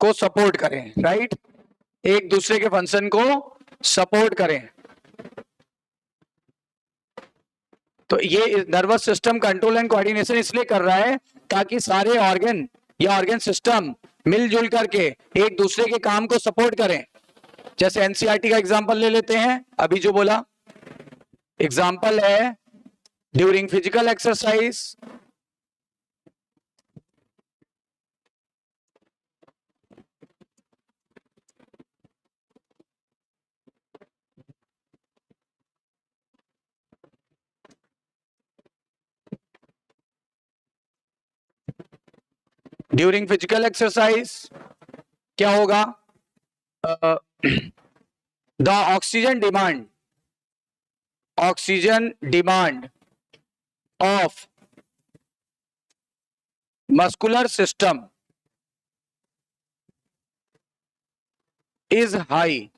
सपोर्ट करें, राइट? एक दूसरे के फंक्शन को सपोर्ट करें। तो ये nervous system control and coordination इसलिए कर रहा है ताकि सारे ऑर्गन या ऑर्गन सिस्टम मिलजुल करके एक दूसरे के काम को सपोर्ट करें। जैसे एनसीईआरटी का एग्जांपल ले लेते हैं, अभी जो बोला एग्जांपल है, during physical exercise during physical exercise क्या होगा? The oxygen demand of muscular system is high.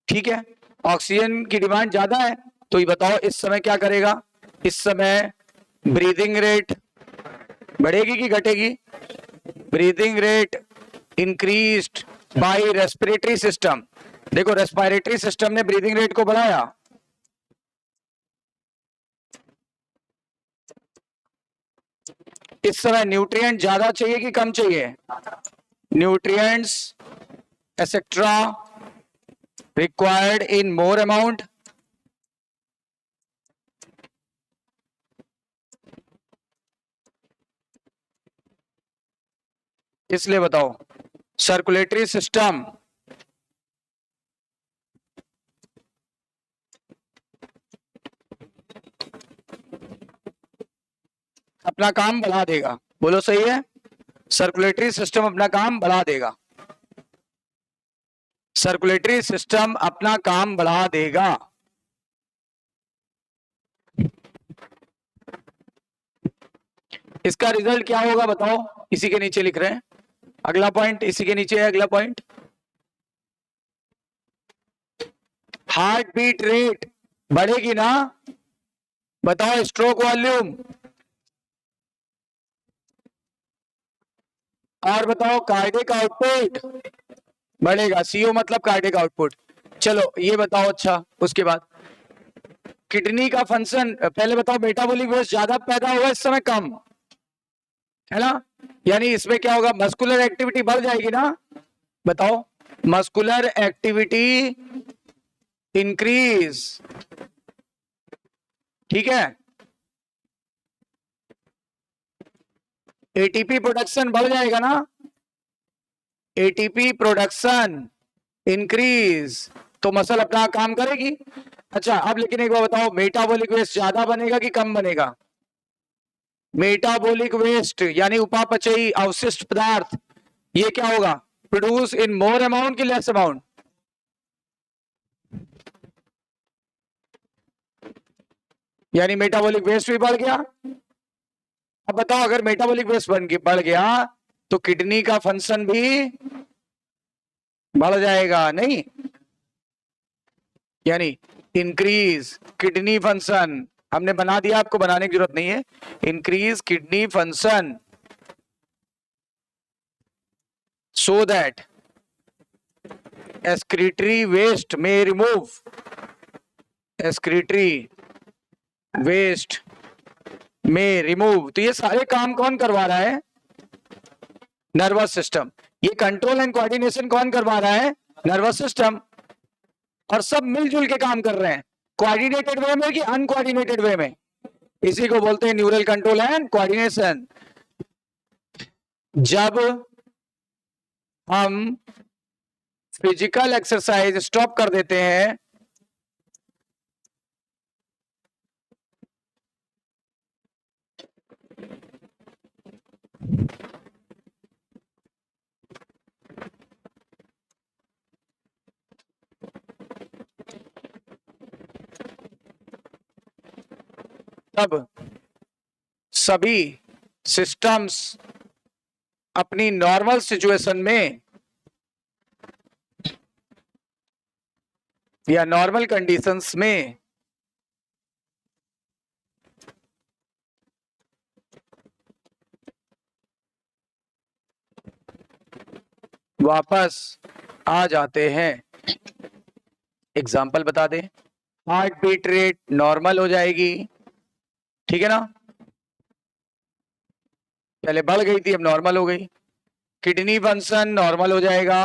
ठीक है, ऑक्सीजन की डिमांड ज्यादा है, तो ये बताओ इस समय क्या करेगा? इस समय ब्रीदिंग रेट बढ़ेगी कि घटेगी? Breathing rate increased by respiratory system. देखो, रेस्पिरेटरी सिस्टम ने ब्रीदिंग रेट को बढ़ाया। इस समय न्यूट्रिएंट ज्यादा चाहिए कि कम चाहिए? Nutrients etcetera required in more amount. इसलिए बताओ, सर्कुलेटरी सिस्टम अपना काम बढ़ा देगा। बोलो सही है? सर्कुलेटरी सिस्टम अपना काम बढ़ा देगा। सर्कुलेटरी सिस्टम अपना काम बढ़ा देगा। इसका रिजल्ट क्या होगा बताओ? इसी के नीचे लिख रहे हैं, अगला पॉइंट इसी के नीचे है, अगला पॉइंट। हार्ट बीट रेट बढ़ेगी ना? बताओ, स्ट्रोक वॉल्यूम, और बताओ कार्डियक आउटपुट बढ़ेगा। सीओ मतलब कार्डियक आउटपुट। चलो ये बताओ, अच्छा उसके बाद किडनी का फंक्शन, पहले बताओ मेटाबॉलिक वेस्ट ज्यादा पैदा होगा इस समय कम, है ना? यानी इसमें क्या होगा? मस्कुलर एक्टिविटी बढ़ जाएगी ना? बताओ, मस्कुलर एक्टिविटी इंक्रीज, ठीक है? एटीपी प्रोडक्शन बढ़ जाएगा ना? एटीपी प्रोडक्शन इंक्रीज, तो मसल अपना काम करेगी। अच्छा, अब लेकिन एक बार बताओ, मेटाबॉलिक वेस्ट ज्यादा बनेगा कि कम बनेगा? मेटाबॉलिक वेस्ट यानी उपापचयी अवशिष्ट पदार्थ, ये क्या होगा? प्रोड्यूस इन मोर अमाउंट कि लेस अमाउंट? यानी मेटाबॉलिक वेस्ट भी बढ़ गया। अब बताओ, अगर मेटाबॉलिक वेस्ट बढ़ गया तो किडनी का फंक्शन भी बढ़ जाएगा, नहीं? यानी इंक्रीज किडनी फंक्शन, हमने बना दिया, आपको बनाने की जरूरत नहीं है। Increase kidney function so that excretory waste may remove, excretory waste may remove। तो ये सारे काम कौन करवा रहा है? Nervous system. ये कंट्रोल एंड कोऑर्डिनेशन कौन करवा रहा है? Nervous system. और सब मिलजुल के काम कर रहे हैं, कोऑर्डिनेटेड वे में कि अनकोऑर्डिनेटेड वे में। इसी को बोलते हैं न्यूरल कंट्रोल एंड कोऑर्डिनेशन। जब हम फिजिकल एक्सरसाइज स्टॉप कर देते हैं तब सभी सिस्टम्स अपनी नॉर्मल सिचुएशन में या नॉर्मल कंडीशंस में वापस आ जाते हैं। एग्जाम्पल बता दें, हार्ट बीट रेट नॉर्मल हो जाएगी, ठीक है ना, पहले बढ़ गई थी अब नॉर्मल हो गई। किडनी फंक्शन नॉर्मल हो जाएगा,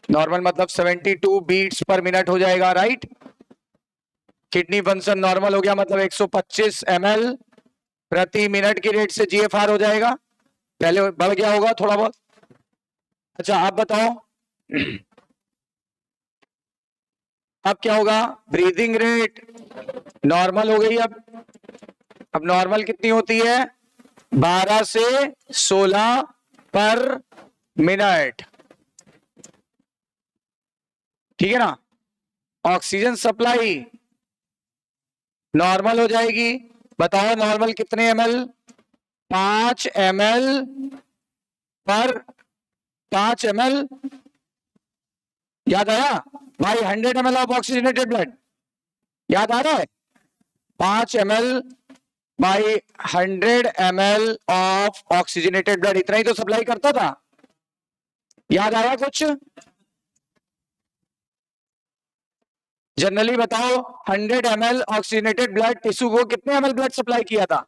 नॉर्मल मतलब 72 बीट्स पर मिनट हो जाएगा, राइट। किडनी फंक्शन नॉर्मल हो गया मतलब 125 ml प्रति मिनट की रेट से जीएफआर हो जाएगा, पहले बढ़ गया होगा थोड़ा बहुत। अच्छा आप बताओ अब क्या होगा? ब्रीदिंग रेट नॉर्मल हो गई। अब नॉर्मल कितनी होती है? 12 से 16 पर मिनट, ठीक है ना। ऑक्सीजन सप्लाई नॉर्मल हो जाएगी, बताओ नॉर्मल कितने ml? 5 ml पर 5 ml, याद आया भाई? 100 ml ऑफ ऑक्सीजनेटेड ब्लड, याद आ रहा है? 5 ml by 100 ml of oxygenated blood, इतना ही तो सप्लाई करता था, याद आया कुछ? जनरली बताओ 100 ml ऑक्सीजनेटेड ब्लड टिश्यू को कितने ml ब्लड सप्लाई किया था?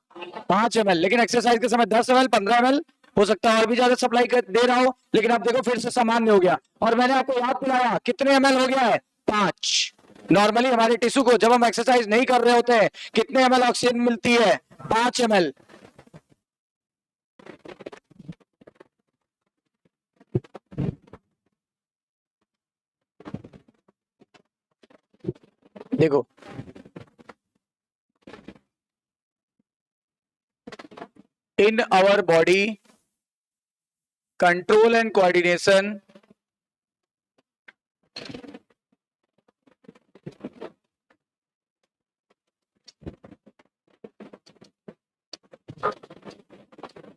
5 ml। लेकिन एक्सरसाइज के समय 10 ml 15 ml हो सकता है और भी ज्यादा सप्लाई दे रहा हो, लेकिन अब देखो फिर से सामान्य हो गया। और मैंने आपको याद दिलाया कितने ml हो गया है? 5। नॉर्मली हमारे टिश्यू को जब हम एक्सरसाइज नहीं कर रहे होते हैं कितने ml ऑक्सीजन मिलती है? 5 ml। देखो in our body, control and coordination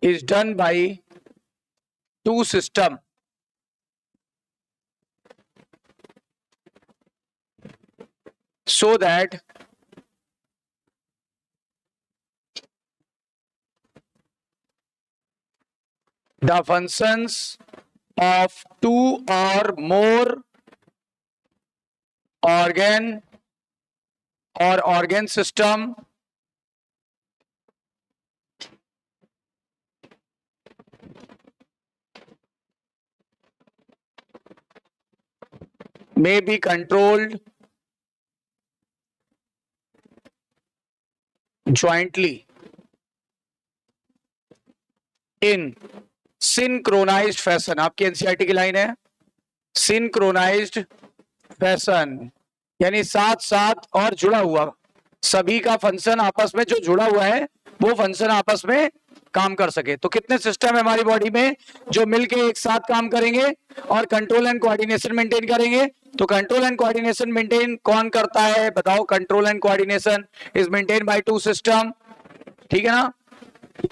is done by two systems, so that the functions of two or more organ or organ system may be controlled jointly in synchronized fashion। आपकी NCERT की line है synchronized fashion, यानी साथ साथ और जुड़ा हुआ, सभी का फंक्शन आपस में जो जुड़ा हुआ है वो फंक्शन आपस में काम कर सके। तो कितने सिस्टम है हमारी बॉडी में जो मिलके एक साथ काम करेंगे और कंट्रोल एंड कोऑर्डिनेशन मेंटेन करेंगे? तो कंट्रोल एंड कोऑर्डिनेशन मेंटेन कौन करता है बताओ? Control and coordination is maintain by two system, ठीक है ना।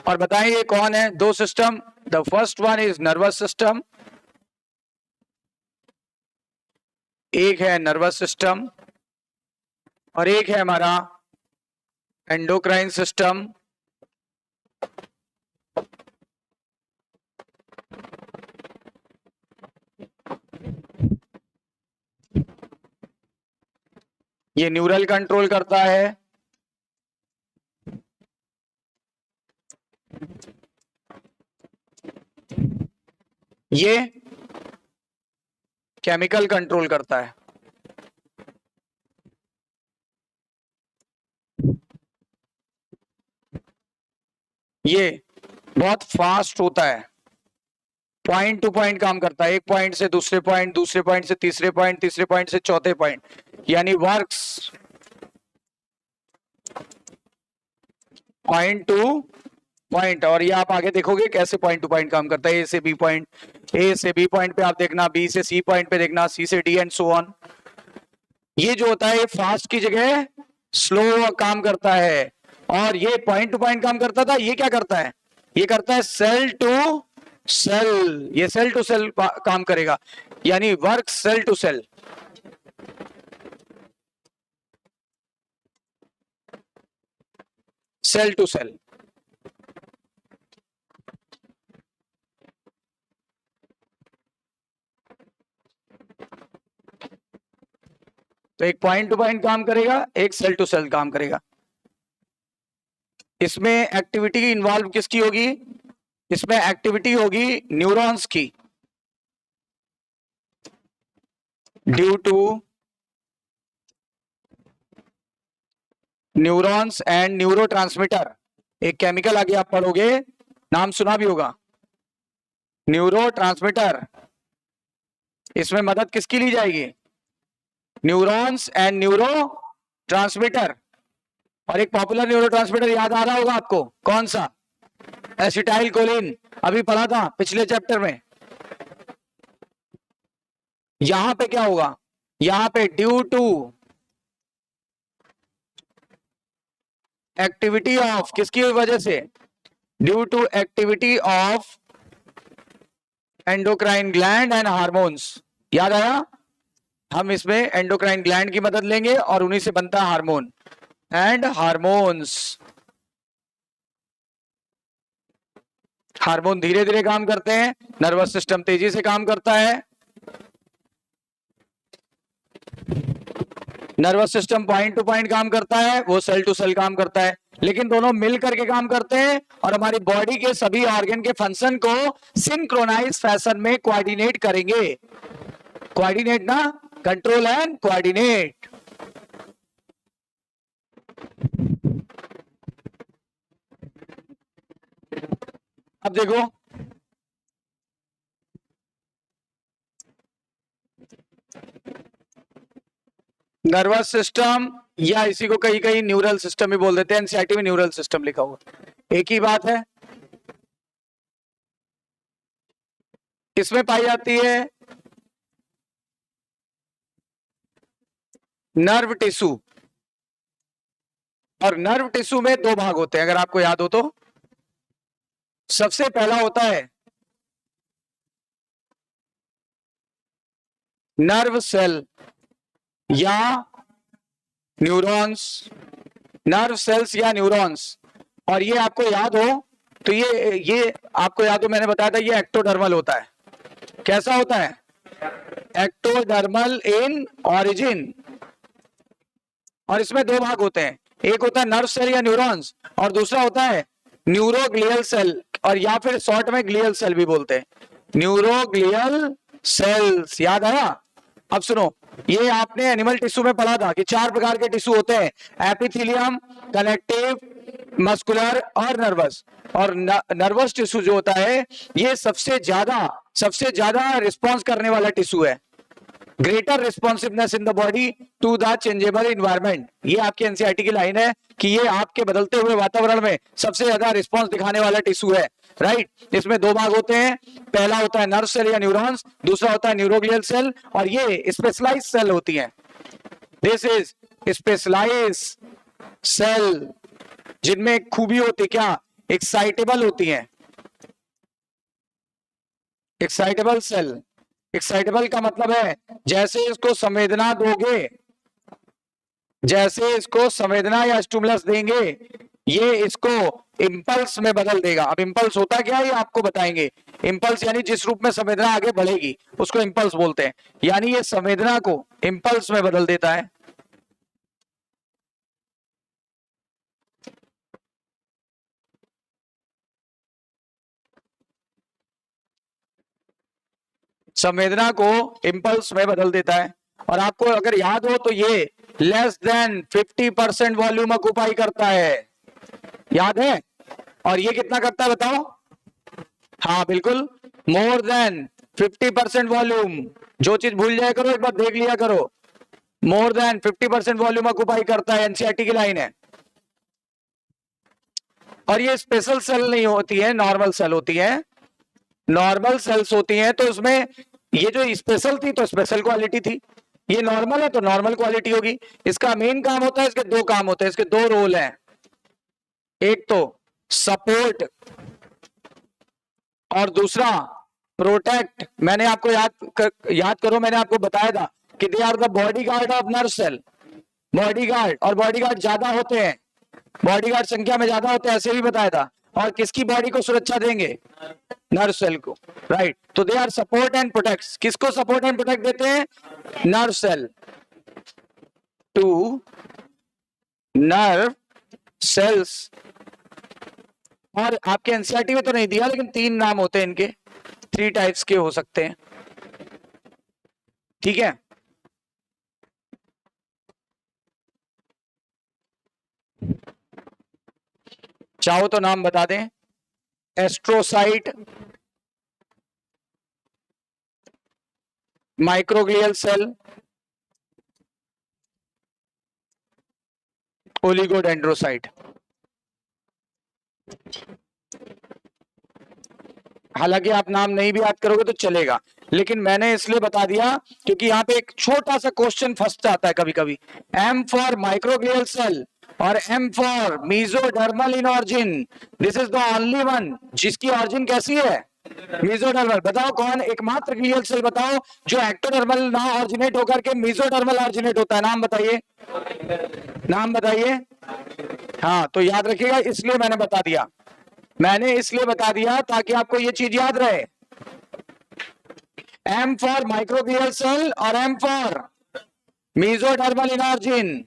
और बताएं ये कौन है? दो system. The first one is nervous system, एक है नर्वस सिस्टम और एक है हमारा एंडोक्राइन सिस्टम। ये न्यूरल कंट्रोल करता है ये केमिकल कंट्रोल करता है। ये बहुत फास्ट होता है, पॉइंट टू पॉइंट काम करता है, एक पॉइंट से दूसरे पॉइंट, दूसरे पॉइंट से तीसरे पॉइंट, तीसरे पॉइंट से चौथे पॉइंट, यानी वर्क्स पॉइंट टू पॉइंट। और ये आप आगे देखोगे कैसे पॉइंट टू पॉइंट काम करता है। ए से बी पॉइंट, ए से बी पॉइंट पे आप देखना, बी से सी पॉइंट पे देखना, सी से डी एंड सो ऑन। ये जो होता है ये फास्ट की जगह स्लो काम करता है। और ये पॉइंट टू पॉइंट काम करता था, ये क्या करता है, ये करता है सेल टू सेल। ये सेल टू सेल काम करेगा, यानी work cell to cell. Cell to cell. तो एक पॉइंट टू पॉइंट काम करेगा, एक सेल टू सेल काम करेगा। इसमें एक्टिविटी इन्वॉल्व किसकी होगी, इसमें एक्टिविटी होगी न्यूरॉन्स की, due to neurons and neurotransmitter. एक केमिकल आगे आप पढ़ोगे, नाम सुना भी होगा, न्यूरोट्रांसमीटर। इसमें मदद किसकी ली जाएगी, न्यूरॉन्स एंड न्यूरो ट्रांसमीटर। और एक पॉपुलर न्यूरो ट्रांसमीटर याद आ रहा होगा आपको, कौन सा, एसिटाइल कोलिन, अभी पढ़ा था पिछले चैप्टर में। यहां पे क्या होगा, यहां पे ड्यू टू एक्टिविटी ऑफ, किसकी वजह से, due to activity of endocrine gland and hormones. याद आया, हम इसमें एंडोक्राइन ग्लैंड की मदद लेंगे और उन्हीं से बनता है हार्मोन एंड हार्मोन्स। हार्मोन धीरे धीरे काम करते हैं, नर्वस सिस्टम तेजी से काम करता है। Nervous system point two point काम करता है, वो सेल टू सेल काम करता है, लेकिन दोनों मिल करके काम करते हैं और हमारी बॉडी के सभी ऑर्गन के फंक्शन को सिंक्रोनाइज फैशन में कोऑर्डिनेट करेंगे। कोऑर्डिनेट ना, कंट्रोल एंड कोऑर्डिनेट। अब देखो, नर्वस सिस्टम या इसी को कहीं कहीं न्यूरल सिस्टम भी बोल देते हैं, एनसीईआरटी में न्यूरल सिस्टम लिखा हुआ, एक ही बात है। इसमें पाई जाती है नर्व टिश्यू, और नर्व टिश्यू में दो भाग होते हैं अगर आपको याद हो तो। सबसे पहला होता है नर्व सेल या न्यूरॉन्स, नर्व सेल्स या न्यूरॉन्स। और ये आपको याद हो तो ये आपको याद हो, मैंने बताया था ये एक्टोडर्मल होता है। कैसा होता है, एक्टोडर्मल इन ऑरिजिन। और इसमें दो भाग होते हैं, एक होता है नर्व सेल या न्यूरॉन्स और दूसरा होता है न्यूरोग्लियल सेल, और या फिर शॉर्ट में ग्लियल सेल भी बोलते हैं, न्यूरोग्लियल सेल्स। याद आया। अब सुनो, ये आपने एनिमल टिश्यू में पढ़ा था कि चार प्रकार के टिश्यू होते हैं, एपिथेलियम, कनेक्टिव, मस्कुलर और नर्वस। और नर्वस टिश्यू जो होता है ये सबसे ज्यादा रिस्पॉन्स करने वाला टिश्यू है। Greater responsiveness in the body to the changeable environment, ये आपके एनसीईआरटी की लाइन है कि ये आपके बदलते हुए वातावरण में सबसे ज्यादा रिस्पॉन्स दिखाने वाला टिश्यू है। राइट। इसमें दो भाग होते हैं, पहला होता है नर्व सेल या न्यूरॉन्स, दूसरा होता है न्यूरोग्लियल सेल, और ये स्पेशलाइज सेल होती है। दिस इज स्पेशलाइज सेल, जिनमें एक खूबी होती है क्या, एक्साइटेबल होती है। एक्साइटेबल सेल, एक्साइटेबल का मतलब है जैसे इसको संवेदना दोगे, जैसे इसको संवेदना या स्टिमुलस देंगे ये इसको इंपल्स में बदल देगा। अब इंपल्स होता क्या है ये आपको बताएंगे। इंपल्स यानी जिस रूप में संवेदना आगे बढ़ेगी उसको इंपल्स बोलते हैं, यानी ये संवेदना को इंपल्स में बदल देता है। संवेदना को इंपल्स में बदल देता है। और आपको अगर याद हो तो ये लेस देन 50% वॉल्यूम ऑक्युपाई करता है, याद है? और ये कितना करता है बताओ? हाँ बिल्कुल, मोर देन 50% वॉल्यूम। जो चीज भूल जाया करो एक बार देख लिया करो। मोर देन 50% वॉल्यूम ऑक्युपाई करता है, एनसीईआरटी की लाइन है। और ये स्पेशल सेल नहीं होती है, नॉर्मल सेल होती है। नॉर्मल सेल्स होती हैं तो उसमें ये जो स्पेशल थी तो स्पेशल क्वालिटी थी, ये नॉर्मल है तो नॉर्मल क्वालिटी होगी। इसका मेन काम होता है, इसके दो काम होते हैं, इसके दो रोल हैं। एक तो सपोर्ट और दूसरा प्रोटेक्ट। मैंने आपको याद करो, मैंने आपको बताया था कि they are the bodyguard of nerve cell. Bodyguard, और बॉडी गार्ड ज्यादा होते हैं, बॉडी गार्ड संख्या में ज्यादा होते हैं, ऐसे भी बताया था। और किसकी बॉडी को सुरक्षा देंगे? नर्व सेल को, राइट। तो they are support and protect. किसको सपोर्ट एंड प्रोटेक्ट देते हैं? Nerve cell to nerve cells. और आपके एनसीईआरटी में तो नहीं दिया, लेकिन 3 नाम होते हैं इनके, 3 टाइप्स के हो सकते हैं, ठीक है? चाहो तो नाम बता दें, एस्ट्रोसाइट, माइक्रोग्लियल सेल, ओलिगोडेंड्रोसाइट। हालांकि आप नाम नहीं भी याद करोगे तो चलेगा, लेकिन मैंने इसलिए बता दिया क्योंकि यहाँ पे एक छोटा सा क्वेश्चन फंस जाता है कभी कभी। एम फॉर माइक्रोग्लियल सेल और M for mesodermal in origin, this is the only one जिसकी ऑरिजिन कैसी है? मीजोडर्मल। बताओ कौन एकमात्र ग्लियल सेल बताओ जो एक्टोडर्मल ना ऑरिजिनेट होकर के मीजोडर्मल ऑरिजिनेट होता है? नाम बताइए, नाम बताइए। हाँ तो याद रखिएगा, इसलिए मैंने बता दिया, मैंने इसलिए बता दिया ताकि आपको ये चीज याद रहे। एम फॉर माइक्रोग्लियल सेल और M for mesodermal in origin.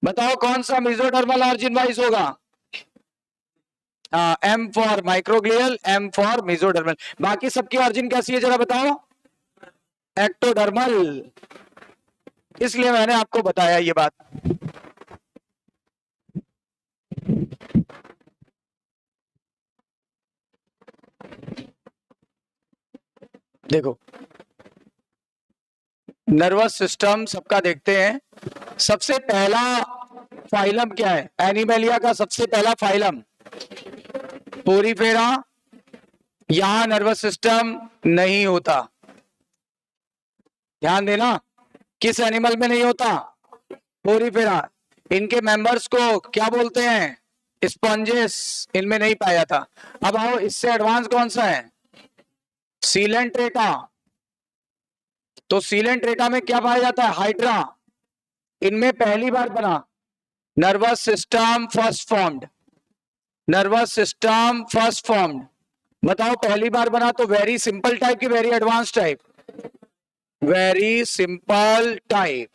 बताओ कौन सा मीजोडर्मल ऑरिजिन वाइज होगा? M for microglial, M for mesodermal. बाकी सबकी ऑरिजिन कैसी है जरा बताओ? एक्टोडर्मल। इसलिए मैंने आपको बताया ये बात। देखो नर्वस सिस्टम सबका देखते हैं। सबसे पहला फाइलम क्या है? एनिमलिया का सबसे पहला फाइलम पोरीफेरा। यहां नर्वस सिस्टम नहीं होता, ध्यान देना। किस एनिमल में नहीं होता? पोरीफेरा। इनके मेंबर्स को क्या बोलते हैं? स्पॉन्जेस। इनमें नहीं पाया था। अब आओ, इससे एडवांस कौन सा है? सीलेंट्रेटा। तो सीलेंट्रेटा में क्या पाया जाता है? हाइड्रा। इनमें पहली बार बना nervous system first formed, nervous system first formed. बताओ पहली बार बना तो वेरी सिंपल टाइप की very advance type? Very simple type.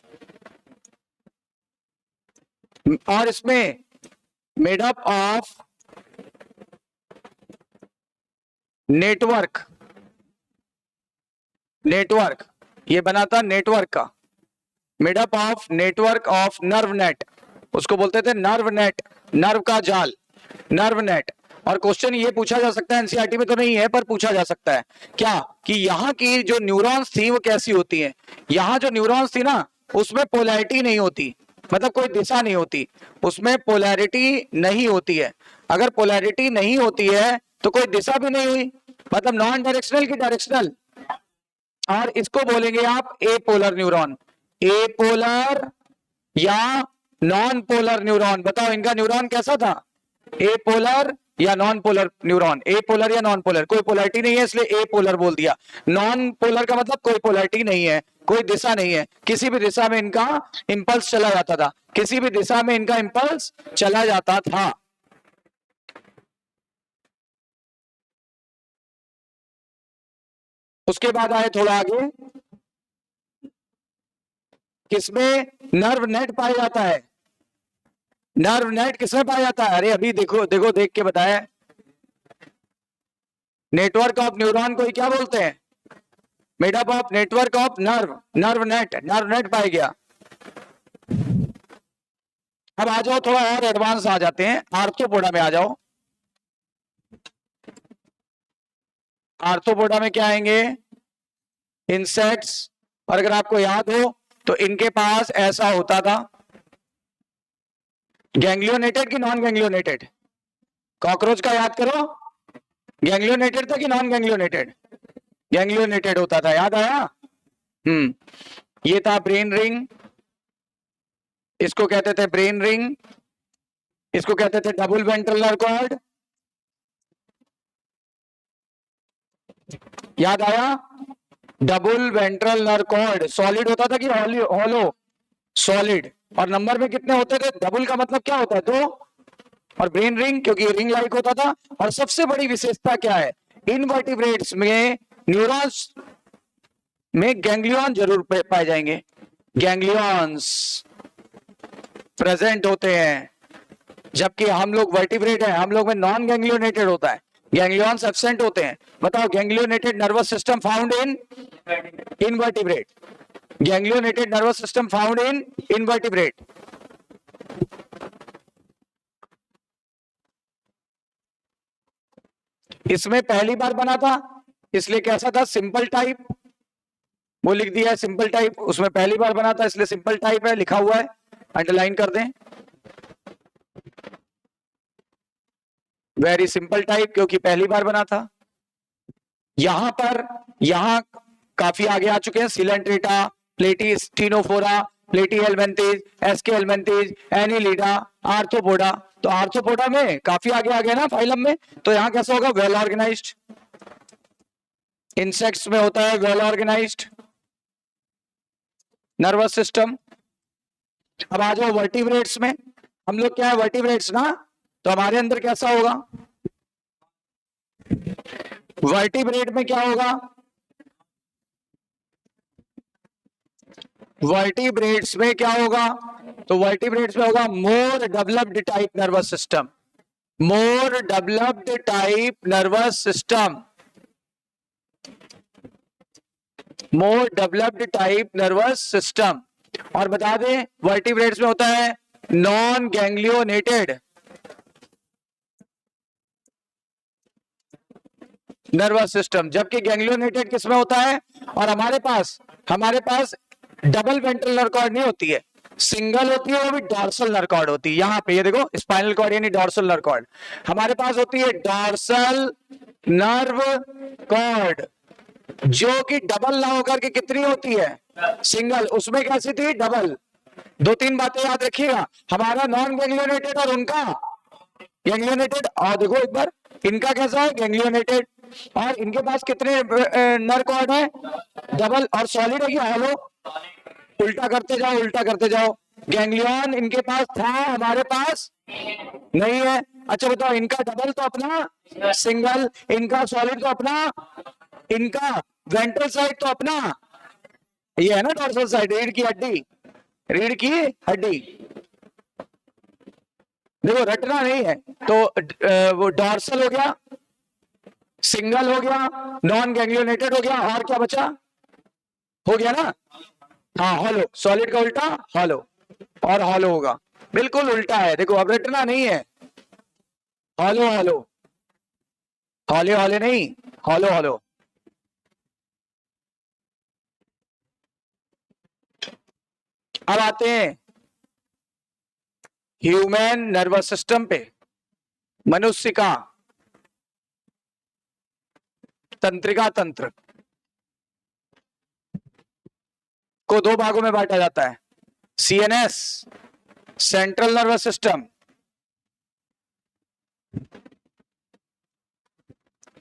और इसमें made up of network, network ये बना था नेटवर्क का, made up of network of nerve net. उसको बोलते थे नर्व नेट, नर्व का जाल, नर्व नेट। और क्वेश्चन ये पूछा जा सकता है, एनसीईआरटी में तो नहीं है पर पूछा जा सकता है क्या, कि यहाँ की जो न्यूरॉन्स थी वो कैसी होती है? यहाँ जो न्यूरॉन्स थी ना उसमें पोलैरिटी नहीं होती, मतलब कोई दिशा नहीं होती, उसमें पोलैरिटी नहीं होती है। अगर पोलैरिटी नहीं होती है तो कोई दिशा भी नहीं हुई, मतलब नॉन डायरेक्शनल की डायरेक्शनल। और इसको बोलेंगे आप ए पोलर न्यूरॉन, ए पोलर या नॉन पोलर न्यूरॉन। बताओ इनका न्यूरॉन कैसा था? ए पोलर या नॉन पोलर न्यूरॉन? ए पोलर या नॉन पोलर? कोई पोलैरिटी नहीं है इसलिए ए पोलर बोल दिया। नॉन पोलर का मतलब कोई पोलैरिटी नहीं है, कोई दिशा नहीं है, किसी भी दिशा में इनका इंपल्स चला जाता था, किसी भी दिशा में इनका इंपल्स चला जाता था। उसके बाद आए थोड़ा आगे, किसमें नर्व नेट पाया जाता है? नर्व नेट किसमें पाया जाता है? अरे अभी देखो देखो देख के बताया। नेटवर्क ऑफ न्यूरॉन को क्या बोलते हैं? Made up of network of nerve net पाया गया। अब आ जाओ थोड़ा और एडवांस आ जाते हैं, आर्थ्रोपोडा में आ जाओ। आर्थ्रोपोडा में क्या आएंगे? इंसेक्ट्स। और अगर आपको याद हो तो इनके पास ऐसा होता था, गैंग्लियोनेटेड कि नॉन गैंग्लियोनेटेड? कॉकरोच का याद करो, गैंग्लियोनेटेड था कि नॉन गैंग्लियोनेटेड? गैंग्लियोनेटेड होता था, याद आया? ये था ब्रेन रिंग, इसको कहते थे ब्रेन रिंग, इसको कहते थे डबल वेंट्रल नर्व कॉर्ड। याद आया? Double ventral nerve cord solid होता था कि हॉलो? सॉलिड। और नंबर में कितने होते थे? डबल का मतलब क्या होता है? 2। और ब्रेन रिंग क्योंकि रिंग लाइक होता था। और सबसे बड़ी विशेषता क्या है? इनवर्टिब्रेट्स में न्यूरॉन्स में गैंग्लियन जरूर पाए जाएंगे, गैंग्लियंस प्रेजेंट होते हैं, जबकि हम लोग वर्टिब्रेट हैं, हम लोग में नॉन गैंग्लियोनेटेड होता है, गैंग्लियंस एब्सेंट होते हैं। बताओ, ganglionated nervous system found in invertebrate, ganglionated nervous system found in invertebrate. इसमें पहली बार बना था, इसलिए कैसा था? Simple type. वो लिख दिया है सिंपल टाइप, उसमें पहली बार बना था इसलिए सिंपल टाइप है, लिखा हुआ है, अंडरलाइन कर दें। वेरी सिंपल टाइप क्योंकि पहली बार बना था। यहां काफी आगे आ चुके हैं, सिलेंट्रेटा, प्लेटिस्टिनोफोरा, प्लेटी हेलमेंथेज, एसके हेलमेंथेज, एनिलिडा, आर्थ्रोपोडा। तो आर्थ्रोपोडा में काफी आगे आ गए ना फाइलम में। तो यहां कैसा होगा? Well organised. इंसेक्ट्स में होता है वेल ऑर्गेनाइज्ड नर्वस सिस्टम। अब आ जाओ वर्टिब्रेट्स में। हम लोग क्या है? वर्टिब्रेट्स ना। तो हमारे अंदर कैसा होगा? वर्टिब्रेट में क्या होगा? वर्टिब्रेट्स में क्या होगा? तो वर्टिब्रेट्स में होगा more developed type nervous system, more developed type nervous system, more developed type nervous system. और बता दें वर्टिब्रेट्स में होता है नॉन गैंग्लियोनेटेड नर्वस सिस्टम, जबकि गैंग्लियोनेटेड किसमें होता है? और हमारे पास डबल वेंट्रल नर्व कॉर्ड नहीं होती है, सिंगल होती है, वो भी डॉर्सल नर्व कॉर्ड होती है। यहां पे ये देखो, स्पाइनल कॉर्ड यानी डॉर्सल नर्व कॉर्ड। हमारे पास होती है डॉर्सल नर्व कॉर्ड, जो कि डबल ना होकर के कितनी होती है? सिंगल। उसमें कैसी थी? डबल। 2-3 बातें याद रखिएगा, हमारा नॉन गैंग्लियोनेटेड और उनका गैंग्लियोनेटेड। और देखो एक बार, इनका कैसा है? गैंग्लियोनेटेड। और इनके पास कितने नर्व कॉर्ड है? डबल। और सॉलिड है कि हॉलो? उल्टा करते जाओ, उल्टा करते जाओ। गैंग्लियन इनके पास था, हमारे पास नहीं है। अच्छा बताओ, इनका डबल तो अपना सिंगल, इनका सॉलिड तो अपना, इनका वेंट्रल साइड तो अपना, ये है ना डॉर्सल साइड, रीढ़ की हड्डी, रीढ़ की हड्डी। देखो रटना नहीं है। तो वो डॉर्सल हो गया, सिंगल हो गया, नॉन गैंग्लियोनेटेड हो गया, और क्या बचा? हो गया ना? हाँ हॉलो, सॉलिड का उल्टा हॉलो, और हॉलो होगा, बिल्कुल उल्टा है। देखो अब रटना नहीं है, हॉलो हॉलो, हॉले हॉले नहीं, हॉलो हॉलो। अब आते हैं ह्यूमन नर्वस सिस्टम पे, मनुष्य का तंत्रिका तंत्र को 2 भागों में बांटा जाता है, CNS central nervous system,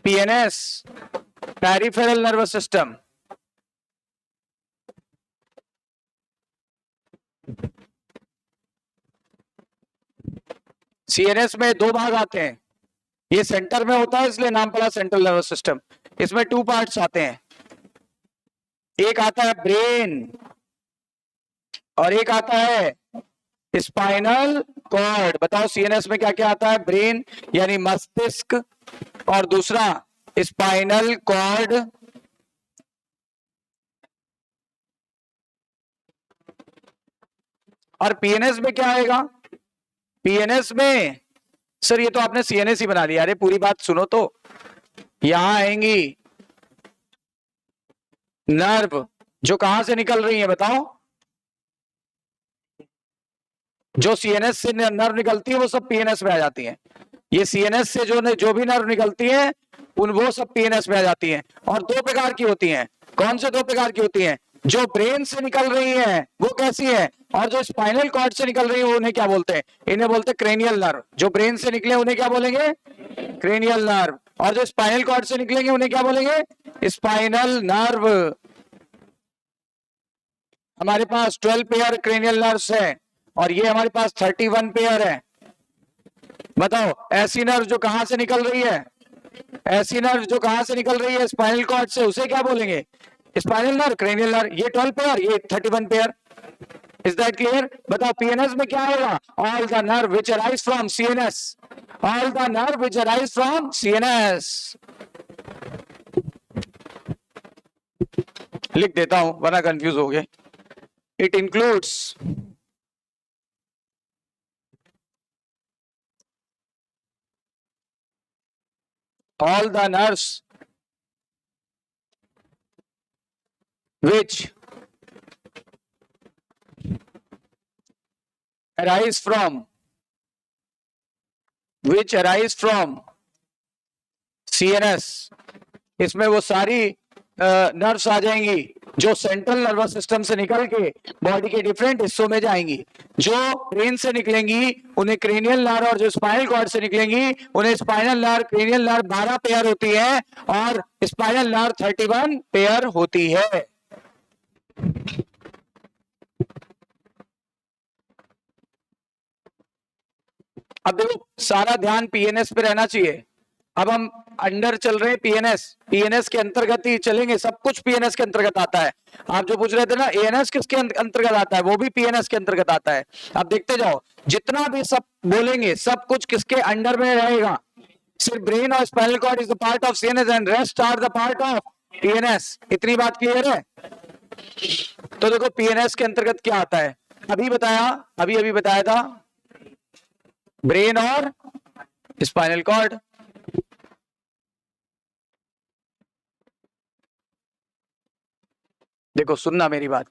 PNS peripheral nervous system. CNS में 2 भाग आते हैं, ये सेंटर में होता है इसलिए नाम पड़ा सेंट्रल नर्वस सिस्टम। इसमें 2 पार्ट्स आते हैं, एक आता है ब्रेन और एक आता है स्पाइनल कॉर्ड। बताओ सीएनएस में क्या क्या आता है? ब्रेन यानी मस्तिष्क, और दूसरा स्पाइनल कॉर्ड और पीएनएस में क्या आएगा? पीएनएस में सर ये तो आपने सीएनएस ही बना लिया। अरे पूरी बात सुनो तो, यहां आएंगी नर्व जो कहां से निकल रही है बताओ? जो सीएनएस से नर्व निकलती है वो सब पीएनएस में आ जाती है। ये सीएनएस से जो भी नर्व निकलती है उन वो सब पीएनएस में आ जाती हैं। और दो प्रकार की होती हैं। कौन से दो प्रकार की होती हैं? जो ब्रेन से निकल रही है वो कैसी है, और जो स्पाइनल कॉर्ड से निकल रही है उन्हें क्या बोलते हैं? इन्हें बोलते हैं क्रेनियल नर्व। जो ब्रेन से निकले उन्हें क्या बोलेंगे? Cranial nerve. और जो स्पाइनल कॉर्ड से निकलेंगे उन्हें क्या बोलेंगे? Spinal nerve. हमारे पास 12 पेयर क्रेनियल नर्व्स है और ये हमारे पास 31 पेयर है। बताओ ऐसी नर्व जो कहां से निकल रही है? ऐसी नर्व जो कहां से निकल रही है स्पाइनल कॉर्ड से, उसे क्या बोलेंगे? Spinal nerve, cranial nerve. ये 12 पेयर, ये 31 पेयर। Is that clear? बताओ पीएनएस में क्या होगा? All the nerve which arise from CNS, all the nerve which arise from CNS. लिख देता हूं वरना कंफ्यूज हो गए। It includes all the nerves which arise from CNS। इसमें वो सारी नर्व्स आ जाएंगी जो सेंट्रल नर्वस सिस्टम से निकल के बॉडी के डिफरेंट हिस्सों में जाएंगी। जो ब्रेन से निकलेंगी उन्हें क्रेनियल नर्व, और जो स्पाइनल कॉर्ड से निकलेंगी उन्हें spinal nerve. Cranial nerve 12 pair होती है और स्पाइनल नर्व 31 पेयर होती है। अब देखो सारा ध्यान पीएनएस पे रहना चाहिए। अब हम अंडर चल रहे हैं पीएनएस के अंतर्गत ही चलेंगे। सब कुछ पीएनएस के अंतर्गत आता है। आप जो पूछ रहे थे ना एएनएस किसके अंतर्गत आता है, वो भी पीएनएस के अंतर्गत आता है। आप देखते जाओ जितना भी सब बोलेंगे सब कुछ किसके अंडर में रहेगा? सिर्फ ब्रेन और spinal cord is the part of CNS and rest are the part of PNS. इतनी बात क्लियर है? तो देखो पीएनएस के अंतर्गत क्या आता है, अभी बताया था ब्रेन और स्पाइनल कॉर्ड। देखो सुनना मेरी बात,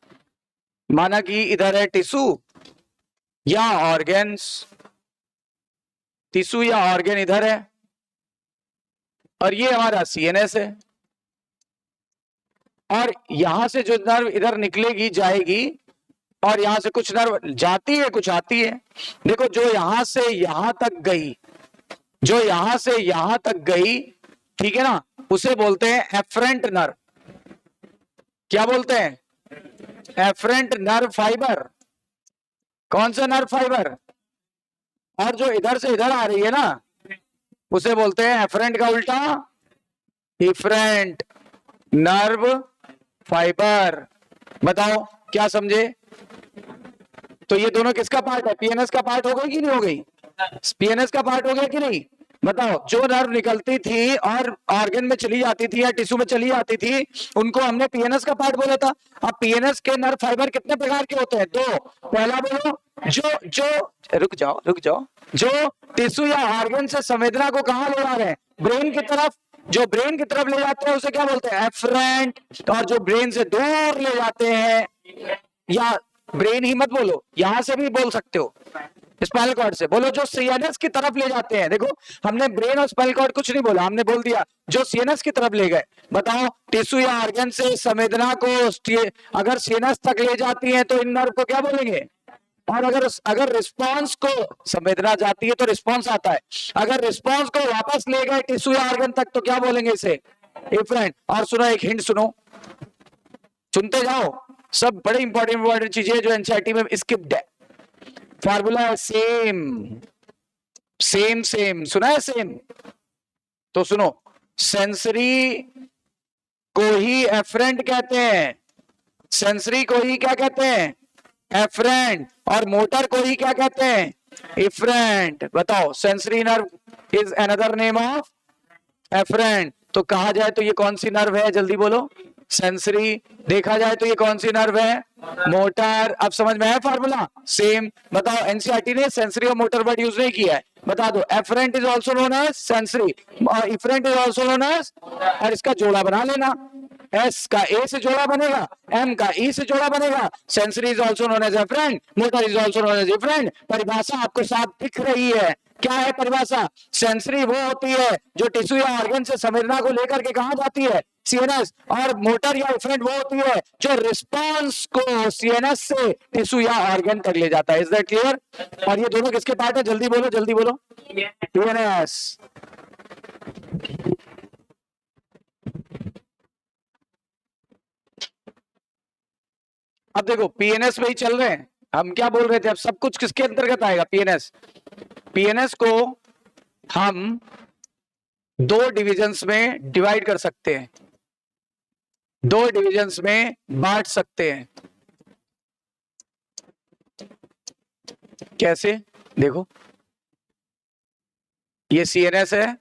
माना कि इधर है टिश्यू या ऑर्गेन्स, टिश्यू या ऑर्गेन इधर है और ये हमारा सीएनएस है। और यहां से जो नर्व इधर निकलेगी जाएगी और यहां से कुछ नर्व जाती है कुछ आती है। देखो जो यहां से यहां तक गई, जो यहां से यहां तक गई, ठीक है ना, उसे बोलते हैं एफरेंट नर्व। क्या बोलते हैं? Afferent nerve fibre. कौन सा नर्व फाइबर? और जो इधर से इधर आ रही है ना उसे बोलते हैं एफरेंट का उल्टा इफरेंट नर्व फाइबर। बताओ क्या समझे? तो ये दोनों किसका पार्ट है? पीएनएस का पार्ट हो गई कि नहीं हो गई? पीएनएस का पार्ट हो गया कि नहीं? बताओ जो नर्व निकलती थी और ऑर्गन में चली जाती थी या टिश्यू में चली जाती थी उनको हमने पीएनएस का पार्ट बोला था। अब पीएनएस के नर्व फाइबर कितने प्रकार के होते हैं? दो। पहला बोलो रुक जाओ जो टिश्यू या ऑर्गन से संवेदना को कहां ले जा रहे हैं? ब्रेन की तरफ। जो ब्रेन की तरफ ले जाते हैं उसे क्या बोलते हैं? एफरेंट। और जो ब्रेन से दूर ले जाते हैं, या ब्रेन ही मत बोलो, यहां से भी बोल सकते हो, स्पाइनल कॉर्ड से बोलो, जो सीएनएस की तरफ ले जाते हैं। देखो हमने ब्रेन और स्पाइनल कॉर्ड कुछ नहीं बोला, हमने बोल दिया जो सीएनएस की तरफ ले गए। बताओ टिश्यू या ऑर्गन से संवेदना को अगर सीएनएस तक ले जाती है तो इन नर्व को क्या बोलेंगे? और अगर रिस्पांस को संवेदना जाती है तो रिस्पांस आता है, अगर रिस्पांस को वापस ले गए टिश्यू या ऑर्गन तक तो क्या बोलेंगे? इसे इफरेंट। और सुनो एक हिंट सुनो, सुनते जाओ, सब बड़े इंपॉर्टेंट चीजें जो एनसीईआरटी में स्किप्ड है। फार्मूला है सेम। सुना है सेम? तो सुनो, सेंसरी को ही एफरेंट कहते हैं, सेंसरी को ही क्या कहते हैं? एफरेंट। और मोटर को ही क्या कहते हैं? इफरेंट। बताओ sensory nerve is another name of afferent. तो कहा जाए तो ये कौन सी नर्व है? जल्दी बोलो। सेंसरी। देखा जाए तो ये कौन सी नर्व है? मोटर। अब समझ में आया फार्मूला? सेम। बताओ, एनसीईआरटी ने सेंसरी और मोटर वर्ड यूज नहीं किया है, बता दो। Afferent is also known as sensory और efferent is also known as, और इसका जोड़ा बना लेना। एस का ए से जोड़ा बनेगा, एम का ई से जोड़ा बनेगा। Sensory is also known as afferent, motor is also known as efferent. परिभाषा आपको साफ दिख रही है। क्या है परिभाषा? सेंसरी वो होती है जो टिश्यू या ऑर्गन से संवेदना को लेकर के कहां जाती है, सीएनएस। और मोटर या इफरेंट वो होती है जो रिस्पांस को सीएनएस से टिश्यू या ऑर्गन तक ले जाता है। Is that clear? और ये दोनों किसके पार्ट है? जल्दी बोलो, जल्दी बोलो। सीएनएस। अब देखो, पीएनएस में ही चल रहे हैं हम। क्या बोल रहे थे? अब सब कुछ किसके अंतर्गत आएगा? पीएनएस। पीएनएस को हम दो डिविजन्स में डिवाइड कर सकते हैं, दो डिविजन्स में बांट सकते हैं। कैसे? देखो, ये सीएनएस है,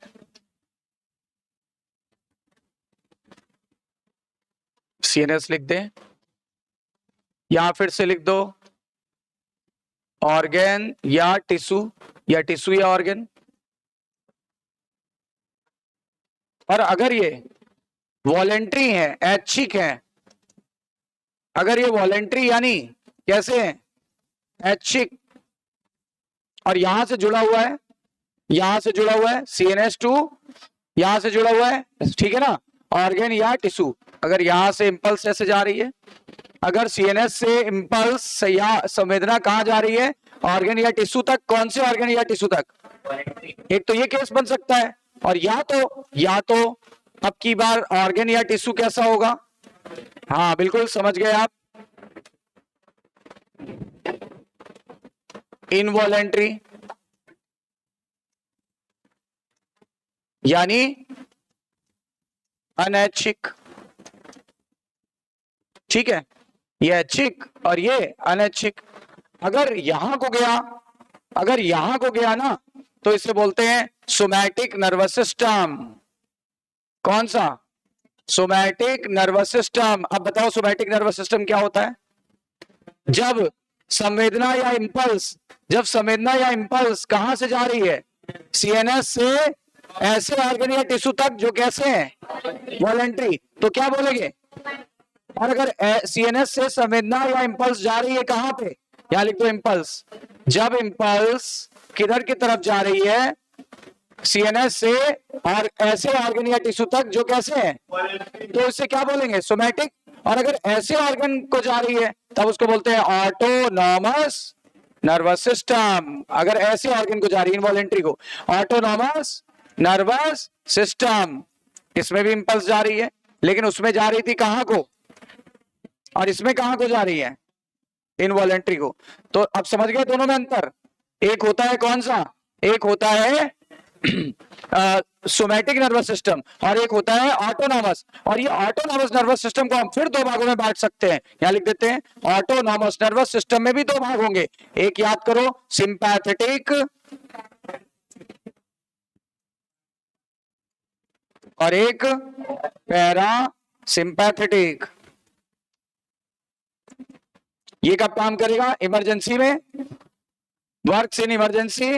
सीएनएस लिख दें, यहां फिर से लिख दो ऑर्गन या टिश्यू, या टिश्यू या ऑर्गन। और अगर ये वॉलेंट्री है, ऐच्छिक है, अगर ये वॉलेंट्री यानी कैसे है, ऐच्छिक, और यहां से जुड़ा हुआ है, यहां से जुड़ा हुआ है CNS2, यहां से जुड़ा हुआ है, ठीक है ना, ऑर्गन या टिश्यू। अगर यहां से इंपल्स ऐसे जा रही है, अगर सीएनएस से इंपल्स या संवेदना कहां जा रही है, ऑर्गन या टिश्यू तक। कौन से ऑर्गन या टिश्यू तक? एक तो ये केस बन सकता है, और या तो अब की बार ऑर्गन या टिश्यू कैसा होगा? हाँ बिल्कुल समझ गए आप, इनवॉलेंट्री, यानी अनैच्छिक। ठीक है, ये ऐच्छिक और ये अनैच्छिक। अगर यहां को गया, अगर यहां को गया ना, तो इसे बोलते हैं सोमैटिक नर्वस सिस्टम। कौन सा? Somatic nervous system. अब बताओ सोमैटिक नर्वस सिस्टम क्या होता है? जब संवेदना या इंपल्स, जब संवेदना या इंपल्स कहां से जा रही है, सीएनएस से ऐसे ऑर्गन या टिश्यू तक जो कैसे हैं, वॉलेंट्री, तो क्या बोलेंगे? और अगर सीएनएस से संवेदना या इंपल्स जा रही है कहां पे, यहां लिख दो इंपल्स। जब इंपल्स किधर की तरफ जा रही है, सीएनएस से और ऐसे ऑर्गन या टिश्यू तक जो कैसे हैं, तो इसे क्या बोलेंगे? सोमैटिक। और अगर ऐसे ऑर्गन को जा रही है तब उसको बोलते हैं ऑटोनॉमस नर्वस सिस्टम। अगर ऐसे ऑर्गन को जा रही है, इनवॉलेंट्री को, ऑटोनॉमस नर्वस सिस्टम। इसमें भी इंपल्स जा रही है, लेकिन उसमें जा रही थी कहां को, और इसमें कहां को जा रही है, इनवॉलेंट्री को। तो अब समझ गए दोनों में अंतर? एक होता है कौन सा? एक होता है सोमैटिक नर्वस सिस्टम, और एक होता है ऑटोनॉमस। और ये ऑटोनॉमस नर्वस सिस्टम को हम फिर दो भागों में बांट सकते हैं। यहां लिख देते हैं, ऑटोनॉमस नर्वस सिस्टम में भी दो भाग होंगे। एक याद करो, सिंपैथेटिक और एक पैरा सिंपैथेटिक। ये कब काम करेगा? इमरजेंसी में, works in emergency,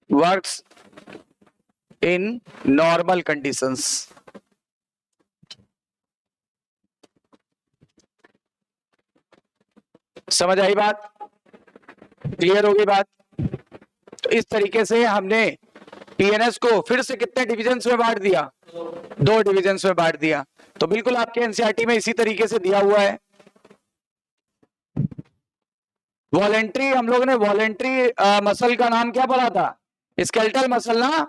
works in normal conditions. समझ आई बात? क्लियर होगी बात? तो इस तरीके से हमने पीएनएस को फिर से कितने डिविजन्स में बांट दिया? दो डिविजन्स में बांट दिया। तो बिल्कुल आपके एनसीईआरटी में इसी तरीके से दिया हुआ है। वॉलेंट्री, हम लोगों ने वॉलेंट्री मसल का नाम क्या पढ़ा था? स्केलेटल मसल ना,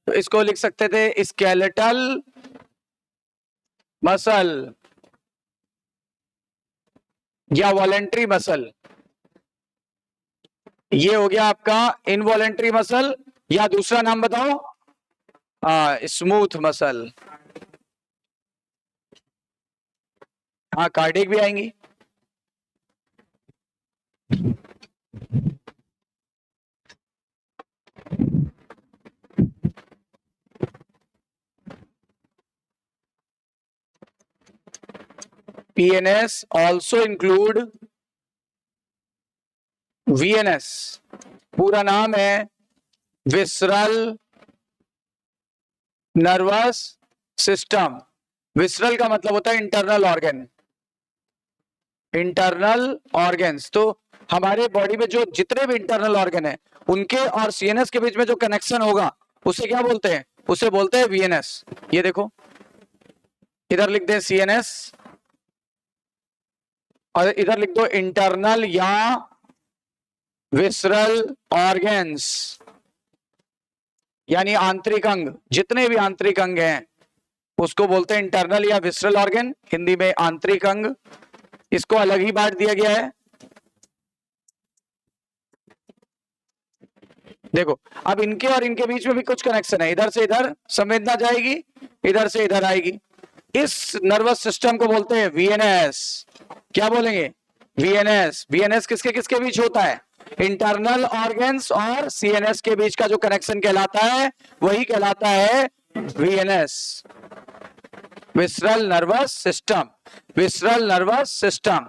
तो इसको लिख सकते थे स्केलेटल मसल या वॉलेंट्री मसल। ये हो गया आपका इनवॉलेंट्री मसल, या दूसरा नाम बताओ, स्मूथ मसल। हाँ, कार्डिक भी आएंगी। PNS also include VNS. पूरा नाम है विसरल नर्वस सिस्टम। विसरल का मतलब होता है इंटरनल ऑर्गन, इंटरनल ऑर्गन्स। तो हमारे बॉडी में जो जितने भी इंटरनल ऑर्गन है उनके और सीएनएस के बीच में जो कनेक्शन होगा उसे क्या बोलते हैं? उसे बोलते हैं वीएनएस। ये देखो इधर लिख दे सीएनएस और इधर लिख दो इंटरनल या विसरल ऑर्गन्स, यानी आंतरिक अंग। जितने भी आंतरिक अंग हैं उसको बोलते हैं इंटरनल या विसरल ऑर्गन, हिंदी में आंतरिक अंग। इसको अलग ही बांट दिया गया है। देखो अब इनके और इनके बीच में भी कुछ कनेक्शन है, इधर से इधर संवेदना जाएगी, इधर से इधर आएगी। इस नर्वस सिस्टम को बोलते हैं वीएनएस। क्या बोलेंगे? वीएनएस। वीएनएस किसके किसके बीच होता है? इंटरनल ऑर्गन्स और सीएनएस के बीच का जो कनेक्शन कहलाता है वही कहलाता है VNS, visceral nervous system. Visceral nervous system,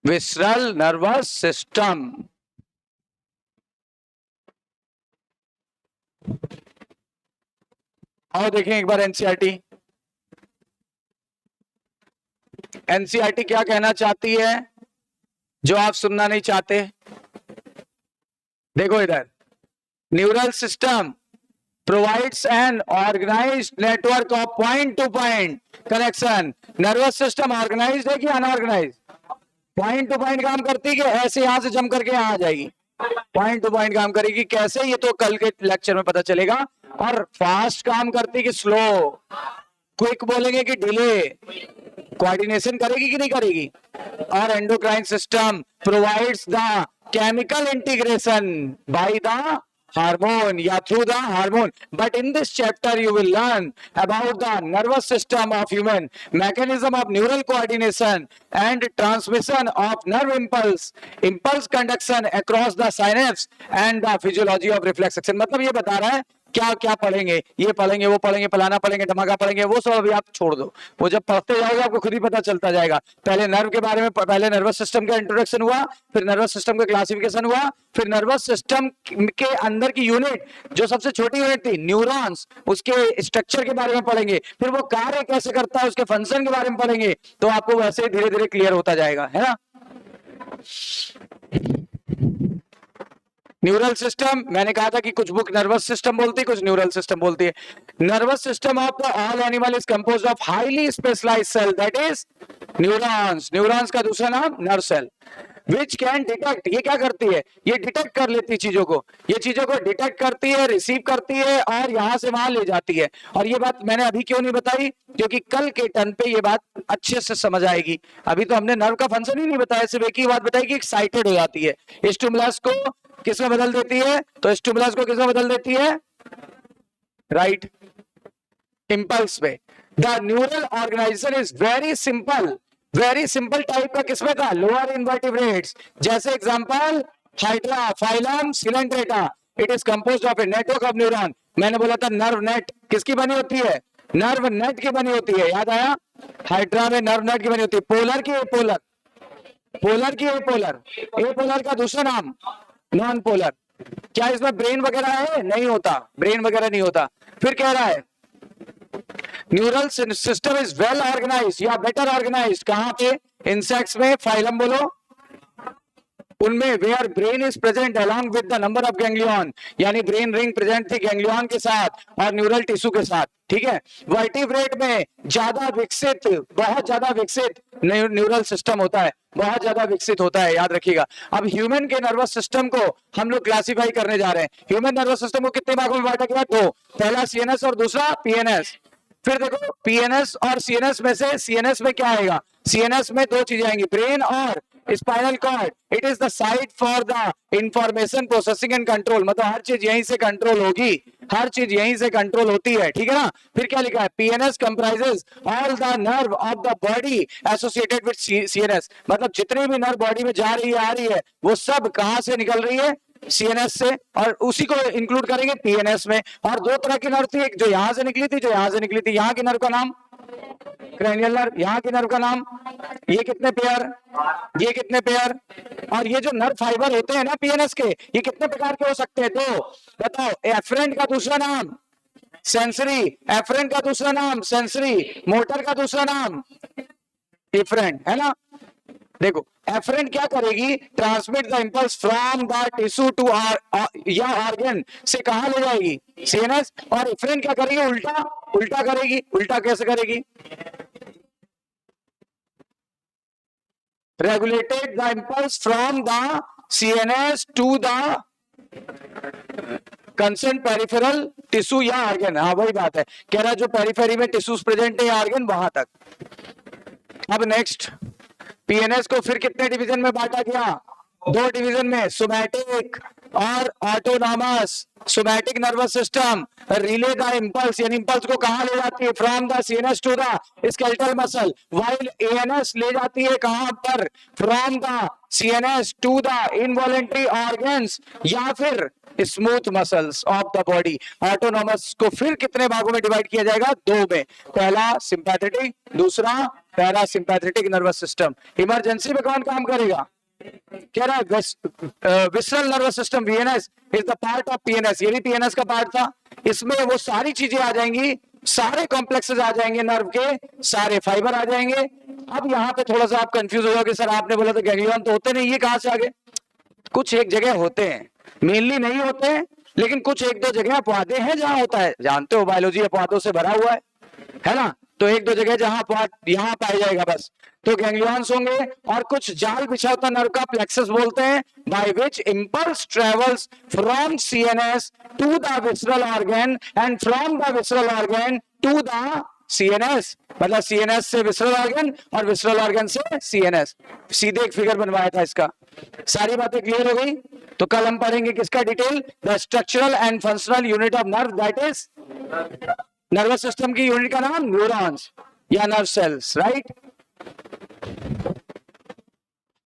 visceral nervous system. और देखें एक बार एनसीईआरटी। एनसीईआरटी क्या कहना चाहती है जो आप सुनना नहीं चाहते? देखो इधर, neural system provides an organized network of point to point connection। Nervous system organised है कि अनऑर्गेनाइज्ड? पॉइंट टू पॉइंट काम करती है कि ऐसे यहां से जम करके यहां आ जाएगी? पॉइंट टू पॉइंट काम करेगी। कैसे, ये तो कल के लेक्चर में पता चलेगा। और फास्ट काम करती है कि स्लो, क्विक बोलेंगे कि डिले, कोऑर्डिनेशन करेगी कि नहीं करेगी? और endocrine system provides the chemical integration by the hormone या through the hormone. But in this chapter you will learn about the nervous system of human, mechanism of neural coordination and transmission of nerve impulse, impulse conduction across the synapse and the physiology of reflex action. मतलब ये बता रहा है क्या क्या पढ़ेंगे, ये पढ़ेंगे, वो पढ़ेंगे, फलाना पढ़ेंगे, धमाका पढ़ेंगे, वो सब अभी आप छोड़ दो। वो जब पढ़ते जाओगे आपको खुद ही पता चलता जाएगा। पहले नर्व के बारे में, पहले नर्वस सिस्टम का इंट्रोडक्शन हुआ, फिर नर्वस सिस्टम का क्लासिफिकेशन हुआ, फिर नर्वस सिस्टम के अंदर की यूनिट जो सबसे छोटी यूनिट थी न्यूरॉन्स, उसके स्ट्रक्चर के बारे में पढ़ेंगे, फिर वो कार्य कैसे करता है उसके फंक्शन के बारे में पढ़ेंगे। तो आपको वैसे धीरे धीरे क्लियर होता जाएगा, है ना। न्यूरल सिस्टम, मैंने कहा था कि कुछ बुक नर्वस सिस्टम बोलती है, कुछ न्यूरल सिस्टम बोलती है। Nervous system of the all animal is composed of highly specialised cell, that is neurons. Neurons का दूसरा नाम nerve cell. Which can detect, ये क्या करती है? ये डिटेक्ट कर लेती है चीजों को, ये चीजों को डिटेक्ट करती है, रिसीव करती है और यहां से वहां ले जाती है। और ये बात मैंने अभी क्यों नहीं बताई? क्योंकि कल के टर्न पे ये बात अच्छे से समझ आएगी। अभी तो हमने नर्व का फंक्शन ही नहीं बताया, सिर्फ एक ही बात बताई कि एक्साइटेड हो जाती है। स्टिमुलस को किसमें बदल देती है? तो स्टिमुलस को किसमें बदल देती है? राइट, इंपल्स पे। The neural organization is very simple, very simple type का किसमें था? Lower invertebrates. जैसे example hydra, phylum, coelenterata. It is composed of a network of neuron. मैंने बोला था नर्व नेट किसकी बनी होती है? नर्व नेट की बनी होती है, याद आया? हाइड्रा में नर्व नेट की बनी होती है। पोलर की एपोलर, पोलर की एपोलर, एपोलर का दूसरा नाम नॉन पोलर। क्या इसमें ब्रेन वगैरह है? नहीं होता, ब्रेन वगैरह नहीं होता। फिर कह रहा है neural system is well organised या बेटर ऑर्गेनाइज्ड। कहां पे? इंसेक्ट्स में, फाइलम बोलो, उनमें where brain is present along with the number of ganglion, यानी ब्रेन रिंग प्रेजेंट थी गैंग्लियन के साथ और न्यूरल टिश्यू के साथ। ठीक है, वर्टिब्रेट में ज्यादा विकसित, बहुत ज्यादा विकसित न्यूरल सिस्टम होता है, बहुत ज्यादा विकसित होता है, याद रखिएगा। अब ह्यूमन के नर्वस सिस्टम को हम लोग क्लासिफाई करने जा रहे हैं। ह्यूमन नर्वस सिस्टम को कितने भागों में बांटा गया? दो, पहला सीएनएस और दूसरा पीएनएस। फिर देखो पीएनएस और सीएनएस में से सीएनएस में क्या आएगा? सीएनएस में दो चीजें आएंगी, ब्रेन और spinal cord. It is the site for the information processing and control. मतलब हर चीज यहीं से कंट्रोल होगी, हर चीज यहीं से कंट्रोल होती है, ठीक है ना। फिर क्या लिखा है? PNS comprises all the nerve of the body associated with CNS. मतलब जितनी भी नर्व बॉडी में जा रही है, आ रही है, वो सब कहां से निकल रही है? सीएनएस से, और उसी को इंक्लूड करेंगे पीएनएस में। और दो तरह की नर्व थी, एक जो यहां से निकली थी, जो यहां से निकली थी। यहां की नर्व का नाम क्रेनियल नर्व, यहाँ के नर्व का नाम, ये कितने पेयर, ये कितने पेयर, और ये जो नर्व फाइबर होते हैं ना पीएनएस के, ये कितने प्रकार के हो सकते हैं? तो बताओ, एफरेंट का दूसरा नाम सेंसरी, एफरेंट का दूसरा नाम सेंसरी, मोटर का दूसरा नाम इफरेंट, है ना। देखो एफरेंट क्या करेगी, transmit the impulse from the tissue to या ऑर्गन से कहां ले जाएगी, सीएनएस, और इफरेंट क्या करेगी, उल्टा उल्टा करेगी। उल्टा कैसे करेगी, regulated the impulse from the CNS to the concern peripheral tissue या ऑर्गन। हाँ वही बात है, कह रहा है जो पेरिफेरी में टिश्यूज प्रेजेंट है ऑर्गन वहां तक। अब नेक्स्ट, पीएनएस को फिर कितने डिवीजन में बांटा गया, 2 डिवीजन में, सोमैटिक और autonomous. Somatic nervous system relay the impulse, यानी इंपल्स को कहां ले जाती है, from the CNS to the skeletal muscle, while ANS ले जाती है कहां पर, from the CNS to the involuntary organs या फिर smooth muscles of the body. Autonomous को फिर कितने भागों में डिवाइड किया जाएगा, 2 में, पहला सिंपैथेटिक, दूसरा पैरासिम्पैथेटिक नर्वस सिस्टम। इमरजेंसी में कौन काम करेगा, कह रहा है visceral nervous system VNS is the part of PNS, ये भी पीएनएस का पार्ट था। इसमें वो सारी चीजें आ जाएंगी, सारे कॉम्प्लेक्सेस आ जाएंगे नर्व के, सारे फाइबर आ जाएंगे। अब यहाँ पे थोड़ा सा आप कंफ्यूज हो कि सर आपने बोला तो गैंग्लियन तो होते नहीं, ये कहां से आ गए? कुछ एक जगह होते हैं, मेनली नहीं होते हैं, लेकिन कुछ 1-2 जगह अपवादे हैं जहां होता है। जानते हो बायोलॉजी अपवादों से भरा हुआ है ना। तो 1-2 जगह जहां अपवाद यहाँ पाया जाएगा बस, तो गैंग्लियंस होंगे। और कुछ जाल बिछा होता नर्व का प्लेक्सस बोलते हैं, by which impulse travels from CNS to the visceral organ and from the visceral organ to the CNS, मतलब सीएनएस से विसरल ऑर्गन और विसरल ऑर्गन से सीएनएस। सीधे एक फिगर बनवाया था इसका। सारी बातें क्लियर हो गई? तो कल हम पढ़ेंगे किसका detail, the structural and functional unit of nerve, that is nervous system की यूनिट का नाम न्यूरॉन्स या नर्व सेल्स, राइट।